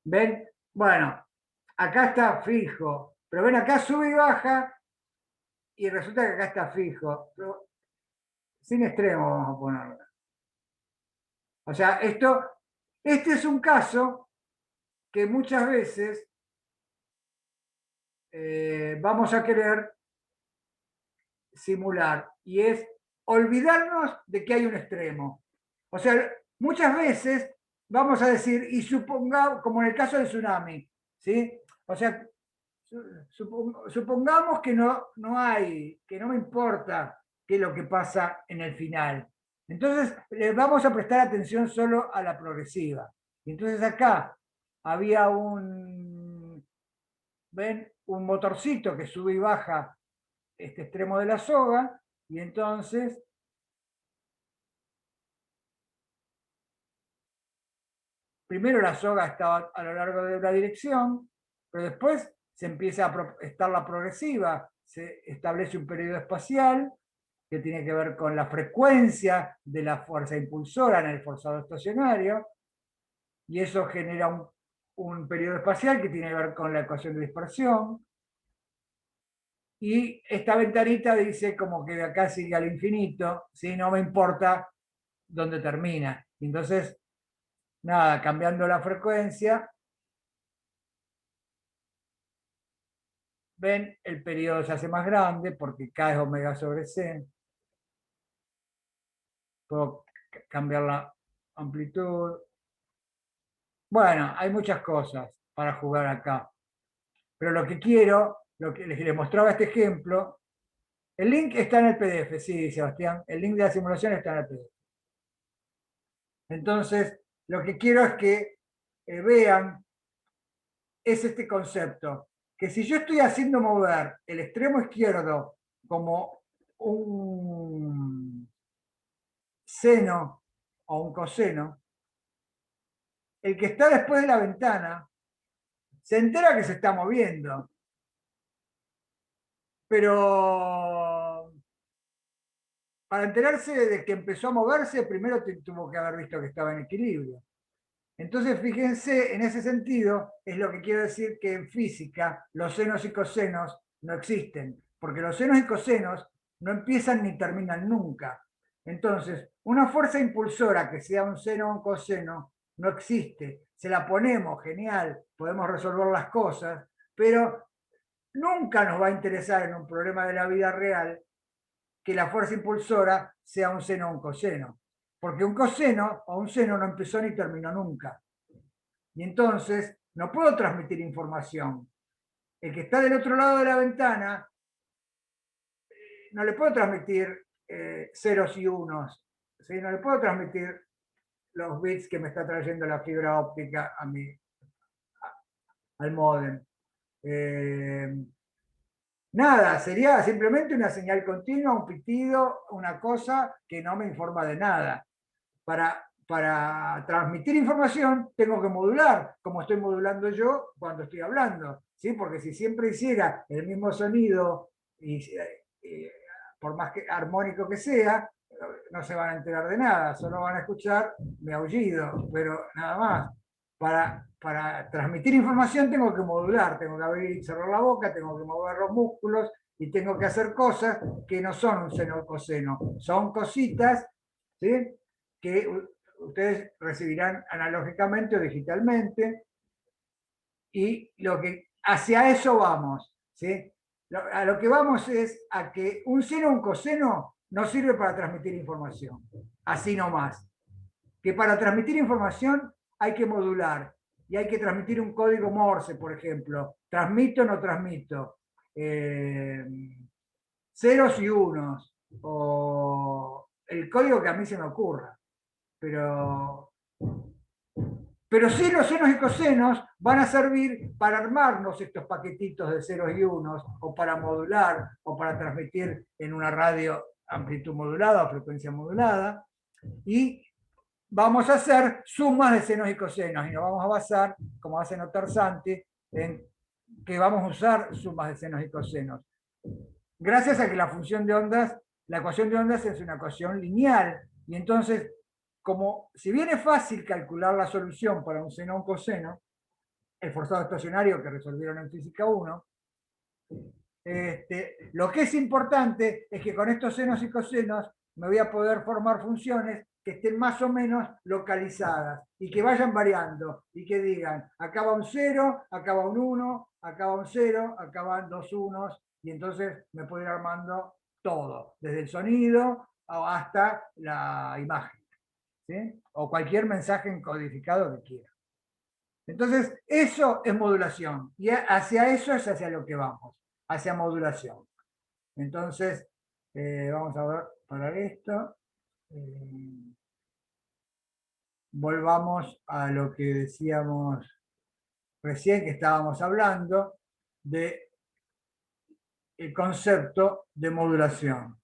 ¿Ven? Bueno, acá está fijo, pero ven, acá sube y baja, y resulta que acá está fijo. Pero sin extremo vamos a ponerlo. O sea, este es un caso que muchas veces vamos a querer simular, y es olvidarnos de que hay un extremo. O sea, muchas veces vamos a decir, y supongamos, como en el caso del tsunami, ¿sí? O sea, supongamos que no hay, que no me importa qué es lo que pasa en el final. Entonces, vamos a prestar atención solo a la progresiva. Entonces acá había ¿ven? Un motorcito que sube y baja este extremo de la soga, y entonces primero la soga estaba a lo largo de una dirección, pero después se empieza a estar la progresiva, se establece un periodo espacial que tiene que ver con la frecuencia de la fuerza impulsora en el forzado estacionario, y eso genera un periodo espacial que tiene que ver con la ecuación de dispersión. Y esta ventanita dice como que de acá sigue al infinito, ¿sí? No me importa dónde termina. Entonces, nada, cambiando la frecuencia, ven, el periodo se hace más grande porque K es omega sobre C. Puedo cambiar la amplitud. Bueno, hay muchas cosas para jugar acá. Pero lo que quiero, lo que les mostraba este ejemplo, el link está en el PDF, sí, Sebastián, el link de la simulación está en el PDF. Entonces, lo que quiero es que vean, es este concepto, que si yo estoy haciendo mover el extremo izquierdo como un seno o un coseno, el que está después de la ventana se entera que se está moviendo, pero para enterarse de que empezó a moverse, primero tuvo que haber visto que estaba en equilibrio. Entonces, fíjense, en ese sentido, es lo que quiero decir que en física los senos y cosenos no existen, porque los senos y cosenos no empiezan ni terminan nunca. Entonces, una fuerza impulsora que sea un seno o un coseno no existe. Se la ponemos, genial, podemos resolver las cosas, pero nunca nos va a interesar en un problema de la vida real que la fuerza impulsora sea un seno o un coseno. Porque un coseno o un seno no empezó ni terminó nunca. Y entonces no puedo transmitir información. El que está del otro lado de la ventana no le puedo transmitir ceros y unos. ¿Sí? No le puedo transmitir los bits que me está trayendo la fibra óptica al módem. Nada, sería simplemente una señal continua, un pitido, una cosa que no me informa de nada. Para transmitir información tengo que modular, como estoy modulando yo cuando estoy hablando, ¿sí? Porque si siempre hiciera el mismo sonido, y por más que armónico que sea, no se van a enterar de nada, solo van a escuchar mi aullido, pero nada más. Para transmitir información tengo que modular, tengo que abrir y cerrar la boca, tengo que mover los músculos y tengo que hacer cosas que no son un seno o coseno, son cositas, ¿sí? Que ustedes recibirán analógicamente o digitalmente, y hacia eso vamos, ¿sí? A lo que vamos es a que un seno o un coseno no sirve para transmitir información, así nomás. Que para transmitir información hay que modular y hay que transmitir un código Morse, por ejemplo. Transmito o no transmito. Ceros y unos, o el código que a mí se me ocurra. Pero sí, los senos y cosenos van a servir para armarnos estos paquetitos de ceros y unos, o para modular, o para transmitir en una radio amplitud modulada o frecuencia modulada. Y vamos a hacer sumas de senos y cosenos, y nos vamos a basar, como hace notar Santi, en que vamos a usar sumas de senos y cosenos. Gracias a que la función de ondas, la ecuación de ondas es una ecuación lineal, y entonces, como si bien es fácil calcular la solución para un seno o un coseno, el forzado estacionario que resolvieron en física 1, lo que es importante es que con estos senos y cosenos me voy a poder formar funciones que estén más o menos localizadas y que vayan variando y que digan, acá va un 0, acá va un 1, acá va un 0, acá van dos unos, y entonces me puedo ir armando todo, desde el sonido hasta la imagen, ¿sí? O cualquier mensaje encodificado que quiera. Entonces, eso es modulación, y hacia eso es hacia lo que vamos, hacia modulación. Entonces, vamos a ver, para esto, volvamos a lo que decíamos recién, que estábamos hablando del concepto de modulación.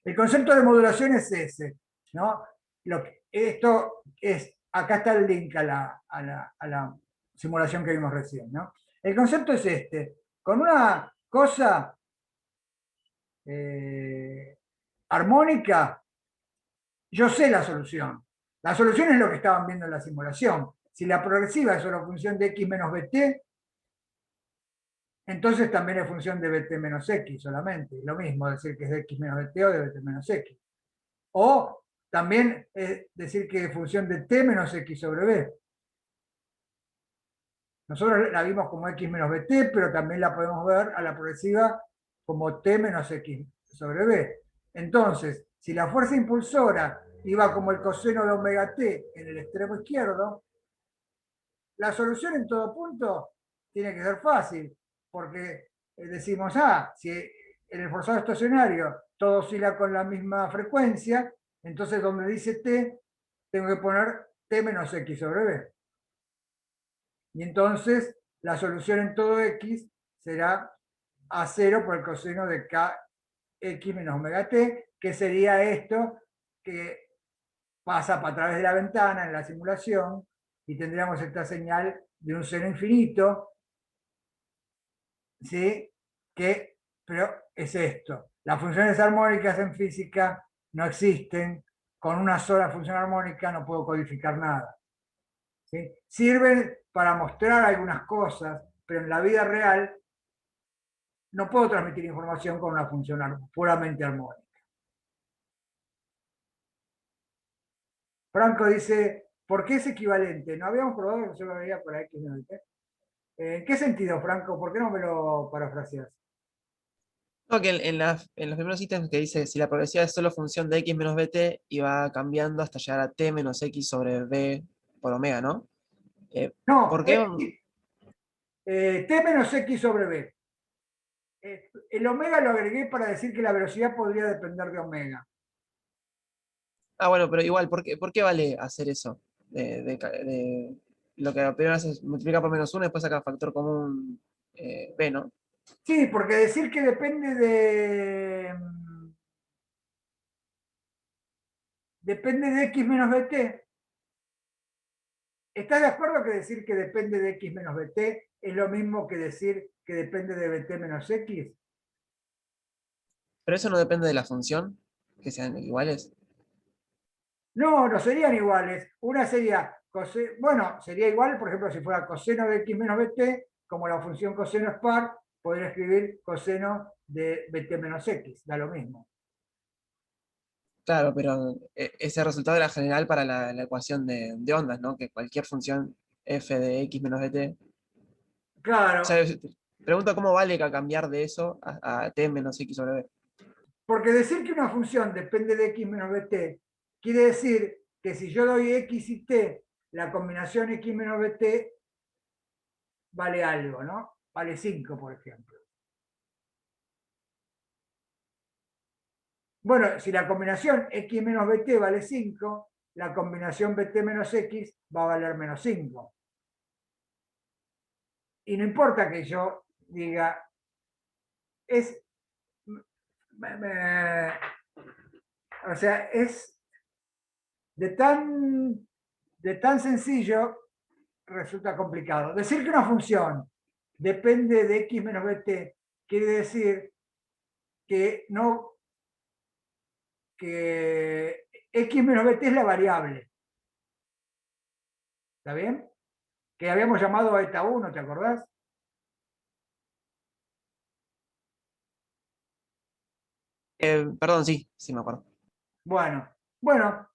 El concepto de modulación es ese, ¿no? Esto es, acá está el link a la simulación que vimos recién, ¿no? El concepto es este: con una cosa armónica, yo sé la solución. La solución es lo que estaban viendo en la simulación. si la progresiva es solo función de x menos bt, entonces también es función de bt menos x solamente. Lo mismo decir que es de x menos bt o de bt menos x. O también es decir que es función de t menos x sobre b. Nosotros la vimos como x menos bt, pero también la podemos ver a la progresiva como t menos x sobre b. Entonces, si la fuerza impulsora iba como el coseno de omega t en el extremo izquierdo, la solución en todo punto tiene que ser fácil, porque decimos, si en el forzado estacionario todo oscila con la misma frecuencia, entonces donde dice t, tengo que poner t menos x sobre b. Y entonces la solución en todo x será a 0 por el coseno de kx menos omega t, que sería esto que pasa a través de la ventana en la simulación, y tendríamos esta señal de un seno infinito, ¿sí? Pero es esto. Las funciones armónicas en física no existen. Con una sola función armónica no puedo codificar nada. ¿Sí? Sirven para mostrar algunas cosas, pero en la vida real no puedo transmitir información con una función puramente armónica. Franco dice, ¿por qué es equivalente? ¿No habíamos probado que no se lo veía por X menos T? ¿En qué sentido, Franco? ¿Por qué no me lo parafraseas? No, que en los primeros ítems que dice si la progresiva es solo función de x menos bt y va cambiando hasta llegar a t menos x sobre b por omega, ¿no? No, ¿Por qué? t menos x sobre b. El omega lo agregué para decir que la velocidad podría depender de omega. Ah, bueno, pero igual, por qué vale hacer eso? Lo que primero hace es multiplicar por menos 1 y después saca factor común b, ¿no? Sí, porque decir que depende de x menos bt. ¿Estás de acuerdo que decir que depende de x menos bt es lo mismo que decir que depende de bt menos x? Pero eso no depende de la función, que sean iguales. No, no serían iguales. Una sería, bueno, sería igual, por ejemplo, si fuera coseno de x menos bt, como la función coseno es par, podría escribir coseno de bt menos x, da lo mismo. Claro, pero ese resultado era general para la ecuación de ondas, ¿no? Que cualquier función f de x menos bt. O Claro, sea, pregunto cómo vale cambiar de eso a t menos x sobre b. porque decir que una función depende de x menos bt quiere decir que si yo doy x y t, la combinación x menos bt vale algo, ¿no? Vale 5, por ejemplo. Bueno, si la combinación x menos bt vale 5, la combinación bt menos x va a valer menos 5. Y no importa que yo diga, es, o sea, es de tan sencillo, resulta complicado. Decir que una función depende de x menos bt quiere decir que no, que x menos bt es la variable. ¿Está bien? Que habíamos llamado a eta 1, ¿te acordás? Perdón, sí me acuerdo. Bueno,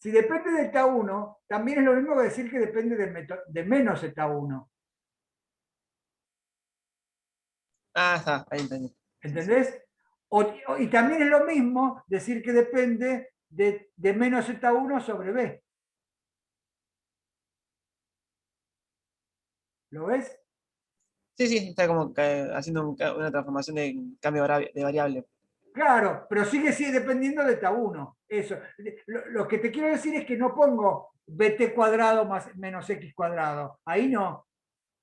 si depende de eta 1, también es lo mismo que decir que depende de menos eta 1. Ah, está, ahí entendí. ¿Entendés? Y también es lo mismo decir que depende de menos eta 1 sobre b. ¿Lo ves? Sí, está como haciendo una transformación de cambio de variable. Claro, pero sigue dependiendo de eta 1. Eso. Lo que te quiero decir es que no pongo bt cuadrado más menos x cuadrado. Ahí no.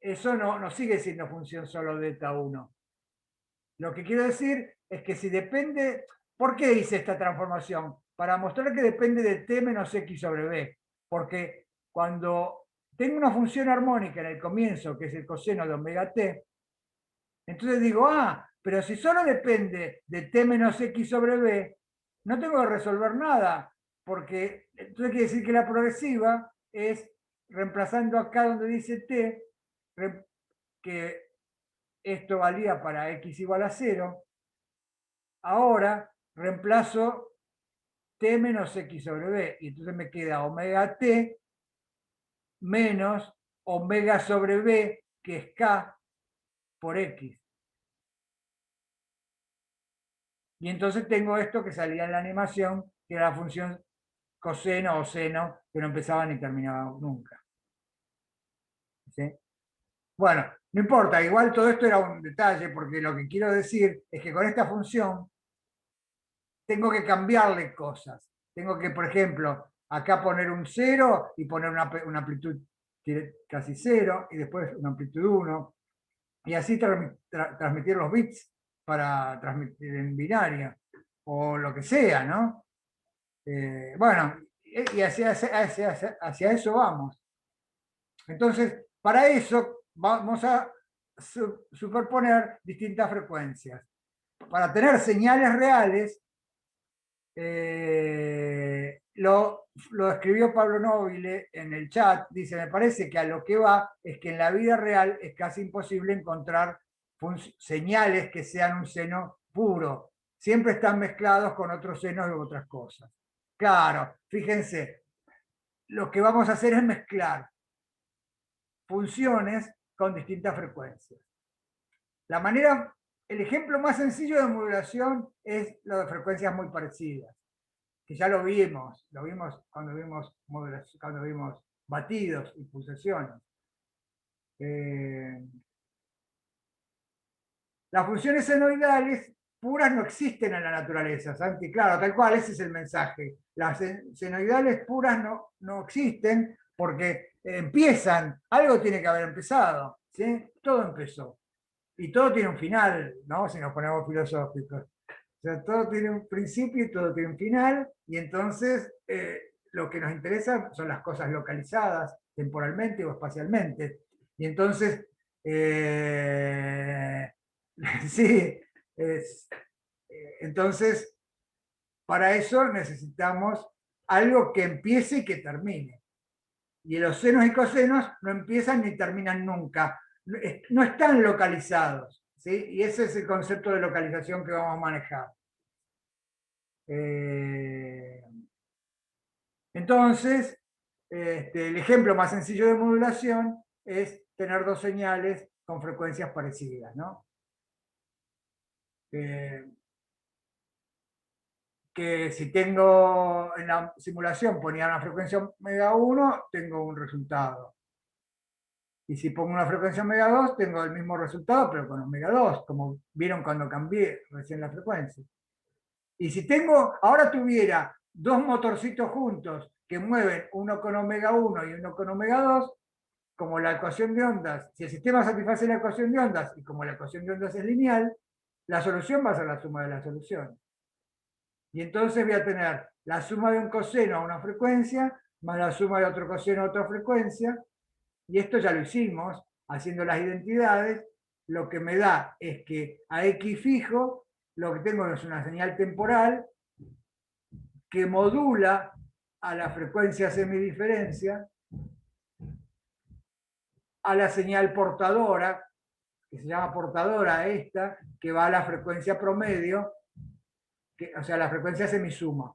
Eso no sigue siendo función solo de eta 1. Lo que quiero decir es que si depende... ¿Por qué hice esta transformación? Para mostrar que depende de t menos x sobre b. Porque cuando tengo una función armónica en el comienzo, que es el coseno de omega t, entonces digo, pero si solo depende de t menos x sobre b, no tengo que resolver nada, porque entonces quiere decir que la progresiva es reemplazando acá donde dice t, que esto valía para x igual a 0, ahora reemplazo t menos x sobre b, y entonces me queda omega t menos omega sobre b, que es k por x. Y entonces tengo esto que salía en la animación, que era la función coseno o seno, que no empezaba ni terminaba nunca. ¿Sí? Bueno, no importa, igual todo esto era un detalle, porque lo que quiero decir es que con esta función tengo que cambiarle cosas. Tengo que, por ejemplo, acá poner un 0 y poner una amplitud casi 0, y después una amplitud 1, y así transmitir los bits para transmitir en binaria, o lo que sea, ¿no? Bueno, y hacia eso vamos. Entonces, para eso vamos a superponer distintas frecuencias. Para tener señales reales, lo escribió Pablo Nobile en el chat, dice, me parece que a lo que va es que en la vida real es casi imposible encontrar señales que sean un seno puro. Siempre están mezclados con otros senos de otras cosas. Claro, fíjense, lo que vamos a hacer es mezclar funciones con distintas frecuencias. El ejemplo más sencillo de modulación es lo de frecuencias muy parecidas, que ya lo vimos cuando vimos batidos y pulsaciones. Las funciones senoidales puras no existen en la naturaleza, Santi, claro, tal cual, ese es el mensaje. Las senoidales puras no existen porque empiezan, algo tiene que haber empezado, ¿sí? Todo empezó. Y todo tiene un final, ¿no? Si nos ponemos filosóficos. O sea, todo tiene un principio y todo tiene un final, y entonces lo que nos interesa son las cosas localizadas temporalmente o espacialmente. Y entonces, sí, entonces, para eso necesitamos algo que empiece y que termine. Y los senos y cosenos no empiezan ni terminan nunca. No están localizados, ¿sí? Y ese es el concepto de localización que vamos a manejar. Entonces, el ejemplo más sencillo de modulación es tener dos señales con frecuencias parecidas, ¿no? Que si tengo en la simulación ponía una frecuencia omega 1, tengo un resultado. Y si pongo una frecuencia omega 2, tengo el mismo resultado, pero con omega 2, como vieron cuando cambié recién la frecuencia. Y si ahora tuviera dos motorcitos juntos que mueven uno con omega 1 y uno con omega 2, como la ecuación de ondas, si el sistema satisface la ecuación de ondas y como la ecuación de ondas es lineal, la solución va a ser la suma de las soluciones. Y entonces voy a tener la suma de un coseno a una frecuencia más la suma de otro coseno a otra frecuencia, y esto ya lo hicimos haciendo las identidades. Lo que me da es que a x fijo lo que tengo es una señal temporal que modula a la frecuencia semidiferencia, a la señal portadora, que se llama portadora esta, que va a la frecuencia promedio, o sea, la frecuencia semisuma.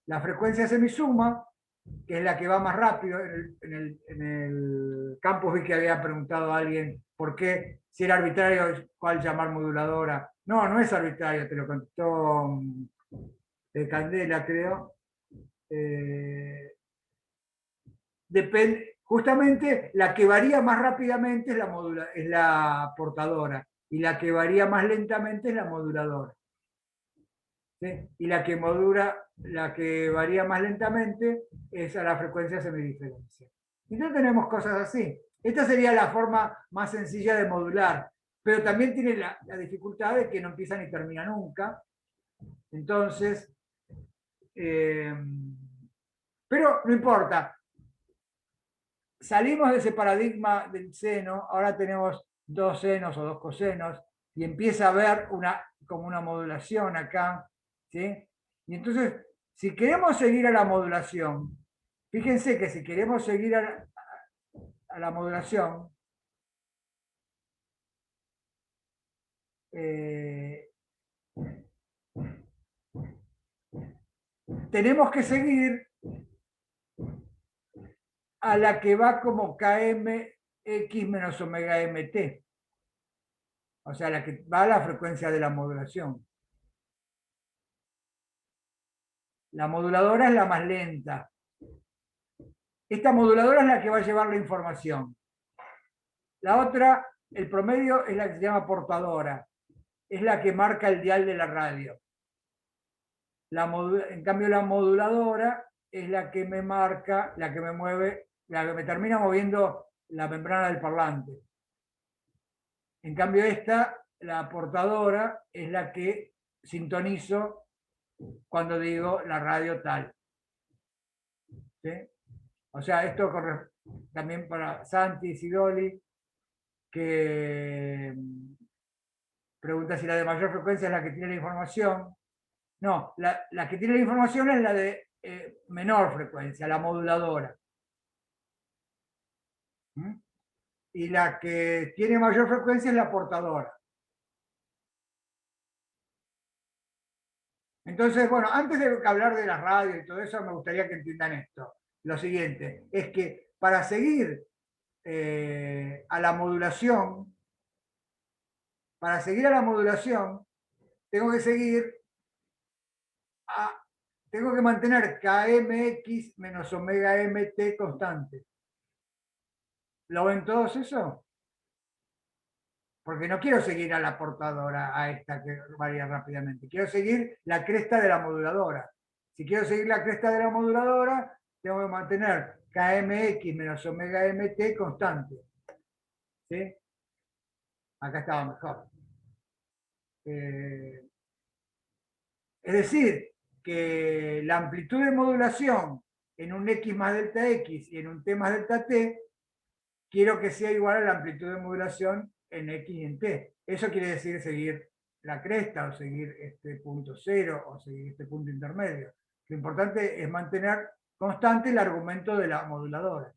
La frecuencia semisuma, que es la que va más rápido, en el campus vi que había preguntado a alguien por qué, si era arbitrario cuál llamar moduladora. No, no es arbitrario, te lo contestó Candela, creo. Depende, justamente la que varía más rápidamente es la portadora, y la que varía más lentamente es la moduladora. ¿Sí? Y la que varía más lentamente es a la frecuencia semidiferencia. Entonces tenemos cosas así. Esta sería la forma más sencilla de modular, pero también tiene la dificultad de que no empieza ni termina nunca. Entonces, pero no importa. Salimos de ese paradigma del seno, ahora tenemos dos senos o dos cosenos, y empieza a haber como una modulación acá, ¿sí? Y entonces, si queremos seguir a la modulación, Fíjense que si queremos seguir a la modulación, tenemos que seguir a la que va como KMX menos omega MT. O sea, la que va a la frecuencia de la modulación. La moduladora es la más lenta. Esta moduladora es la que va a llevar la información. La otra, el promedio, es la que se llama portadora. Es la que marca el dial de la radio. En cambio, la moduladora es la que me marca, la que me mueve, la que me termina moviendo la membrana del parlante. En cambio, esta, la portadora, es la que sintonizo cuando digo la radio tal. ¿Sí? O sea, esto corre también para Santi Sidoli, que pregunta si la de mayor frecuencia es la que tiene la información. No, la que tiene la información es la de menor frecuencia, la moduladora. ¿Mm? Y la que tiene mayor frecuencia es la portadora. Entonces, bueno, antes de hablar de la radio y todo eso, me gustaría que entiendan esto. Lo siguiente, es que para seguir a la modulación, tengo que seguir tengo que mantener KMX menos omega MT constante. ¿Lo ven todos eso? Porque no quiero seguir a la portadora, a esta que varía rápidamente. Quiero seguir la cresta de la moduladora. Si quiero seguir la cresta de la moduladora, tengo que mantener KMX menos omega MT constante. ¿Sí? Acá estaba mejor. Es decir, que la amplitud de modulación en un X más delta X y en un T más delta T, quiero que sea igual a la amplitud de modulación en X y en T. Eso quiere decir seguir la cresta o seguir este punto cero o seguir este punto intermedio. Lo importante es mantener constante el argumento de la moduladora.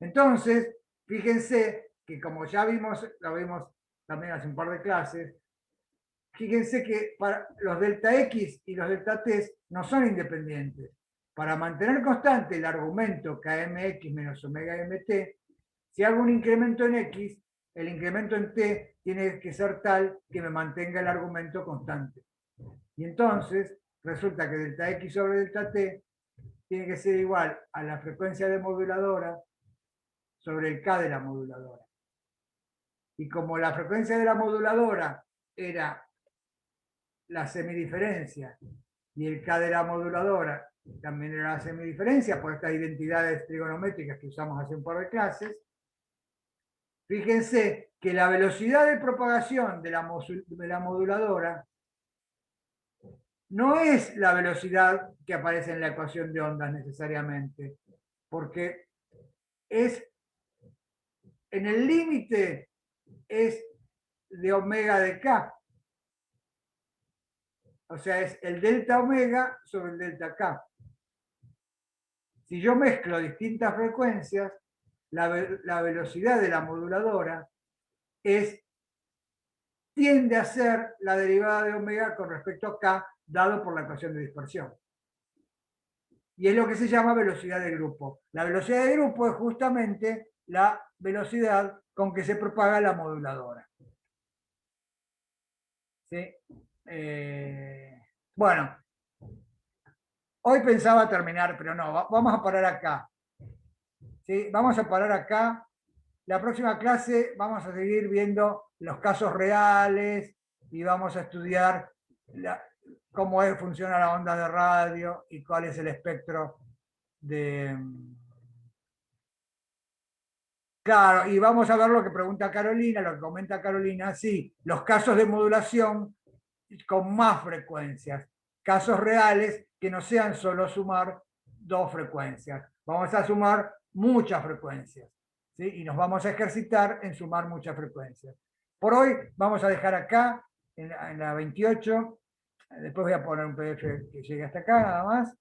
Entonces, fíjense que como ya vimos, lo vimos también hace un par de clases, fíjense que para los delta X y los delta T no son independientes. Para mantener constante el argumento KMX menos omega MT, si hago un incremento en X, el incremento en T tiene que ser tal que me mantenga el argumento constante. Y entonces resulta que delta X sobre delta T tiene que ser igual a la frecuencia de moduladora sobre el K de la moduladora. Y como la frecuencia de la moduladora era la semidiferencia y el K de la moduladora también era la semidiferencia por estas identidades trigonométricas que usamos hace un par de clases, fíjense que la velocidad de propagación de la moduladora no es la velocidad que aparece en la ecuación de ondas necesariamente, porque es en el límite es de omega de K. O sea, es el delta omega sobre el delta K. Si yo mezclo distintas frecuencias, la velocidad de la moduladora tiende a ser la derivada de omega con respecto a K, dado por la ecuación de dispersión. Y es lo que se llama velocidad de grupo. La velocidad de grupo es justamente la velocidad con que se propaga la moduladora. ¿Sí? Bueno, hoy pensaba terminar, pero no, vamos a parar acá. ¿Sí? Vamos a parar acá. La próxima clase vamos a seguir viendo los casos reales y vamos a estudiar cómo funciona la onda de radio y cuál es el espectro de... Claro, y vamos a ver lo que pregunta Carolina, lo que comenta Carolina, sí, los casos de modulación con más frecuencias, casos reales que no sean solo sumar dos frecuencias, vamos a sumar muchas frecuencias, ¿sí? Y nos vamos a ejercitar en sumar muchas frecuencias. Por hoy vamos a dejar acá, en la 28, Después voy a poner un PDF que llegue hasta acá, nada más.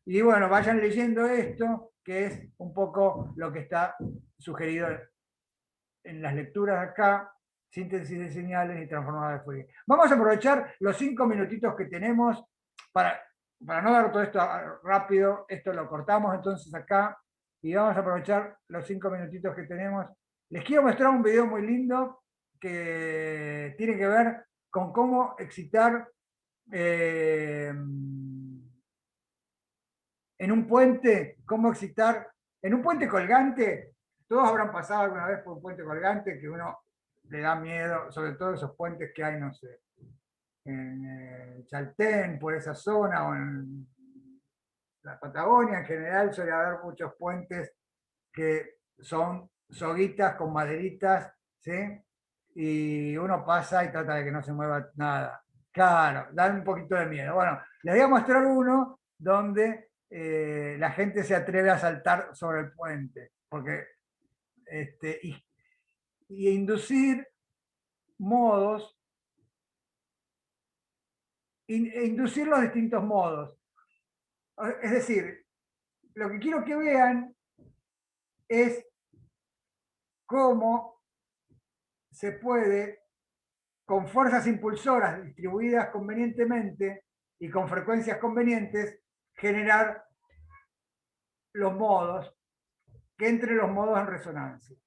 Y bueno, vayan leyendo esto, que es un poco lo que está sugerido en las lecturas acá, síntesis de señales y transformada de Fourier. Vamos a aprovechar los 5 minutitos que tenemos para no dar todo esto rápido, esto lo cortamos entonces acá, y vamos a aprovechar los 5 minutitos que tenemos. Les quiero mostrar un video muy lindo que tiene que ver con cómo excitar en un puente, cómo excitar, en un puente colgante, todos habrán pasado alguna vez por un puente colgante que uno le da miedo, sobre todo esos puentes que hay, no sé, en Chaltén, por esa zona, o en la Patagonia en general, suele haber muchos puentes que son soguitas con maderitas, ¿sí? Y uno pasa y trata de que no se mueva nada. Claro, dan un poquito de miedo. Bueno, les voy a mostrar uno donde la gente se atreve a saltar sobre el puente, porque y inducir modos, inducir los distintos modos. Es decir, lo que quiero que vean es cómo se puede, con fuerzas impulsoras distribuidas convenientemente y con frecuencias convenientes, generar los modos, que entre los modos en resonancia.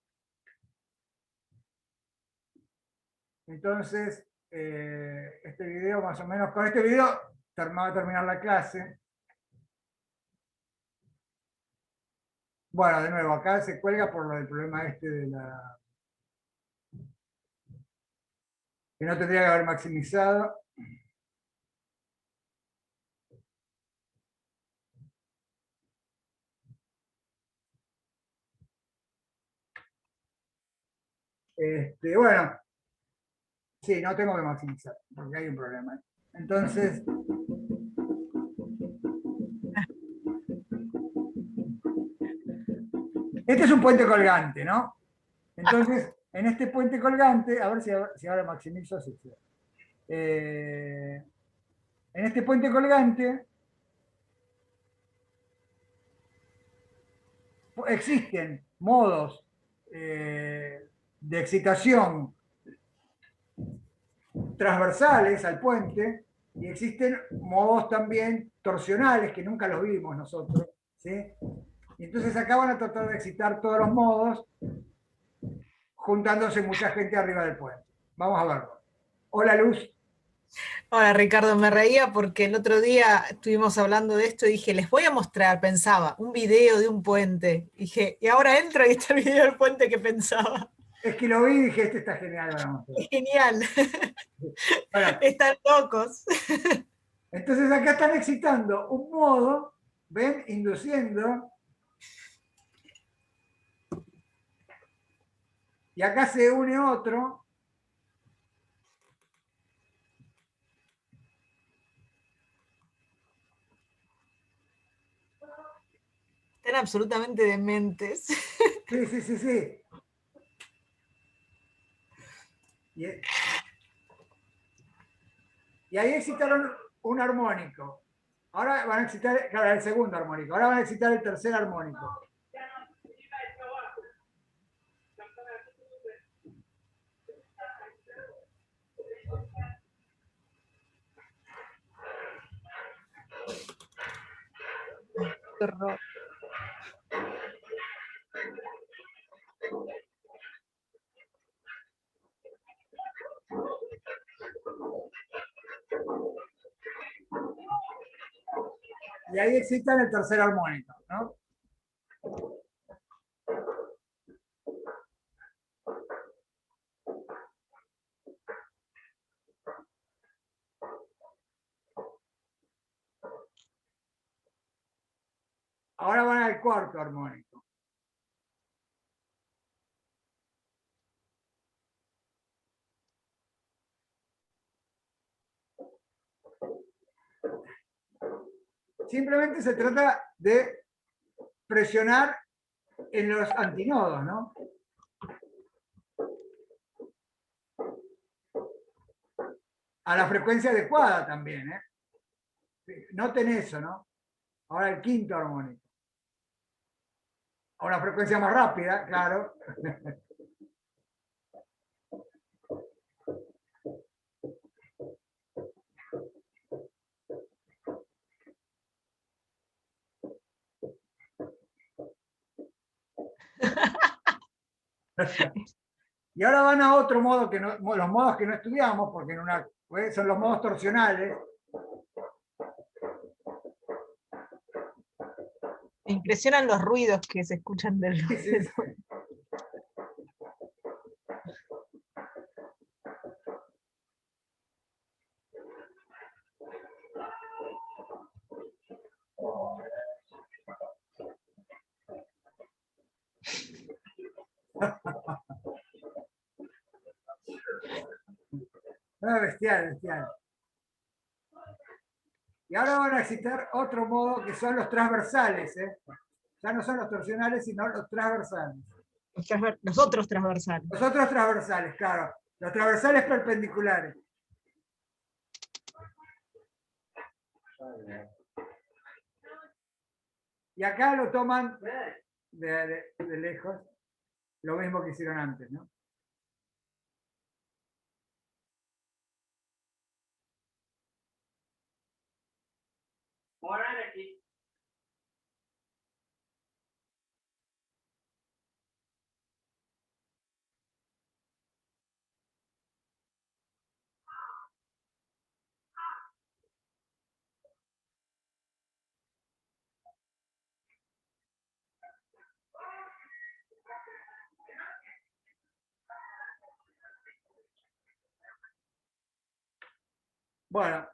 Entonces, este video más o menos, con este video va a terminar la clase. Bueno, de nuevo, acá se cuelga por lo del problema este de la... que no tendría que haber maximizado. Bueno, sí, no tengo que maximizar, porque hay un problema. Entonces, este es un puente colgante, ¿no? Entonces, en este puente colgante, a ver si ahora maximizo. En este puente colgante existen modos de excitación transversales al puente y existen modos también torsionales que nunca los vimos nosotros, ¿sí? Y entonces acá van a tratar de excitar todos los modos juntándose mucha gente arriba del puente. Vamos a verlo. Hola, Luz. Hola Ricardo, me reía porque el otro día estuvimos hablando de esto y dije, les voy a mostrar, pensaba, un video de un puente. Dije, y ahora entro y está el video del puente que pensaba. Es que lo vi y dije, este está genial. Vamos a ver. Es genial. Bueno, Están locos. entonces acá están excitando un modo, ven, induciendo. Y acá se une otro. Están absolutamente dementes. Sí. Y ahí excitaron un armónico. Ahora van a excitar, claro, el segundo armónico. Ahora van a excitar el tercer armónico. Horror. Y ahí excitan el tercer armónico, ¿no? Ahora van al cuarto armónico. Simplemente se trata de presionar en los antinodos, ¿no? a la frecuencia adecuada también, ¿eh? Noten eso, ¿no? Ahora el quinto armónico. A una frecuencia más rápida, claro. Y ahora van a otro modo que no, los modos que no estudiamos, porque son los modos torsionales. Me impresionan los ruidos que se escuchan del Sí, sí, sí. Bestial, bestial. Y ahora van a existir otro modo que son los transversales, ¿eh? Ya no son los torsionales, sino los transversales. Los otros transversales. Los otros transversales, claro. Los transversales perpendiculares. Y acá lo toman de lejos, lo mismo que hicieron antes, ¿no? Ahora aquí. Bueno,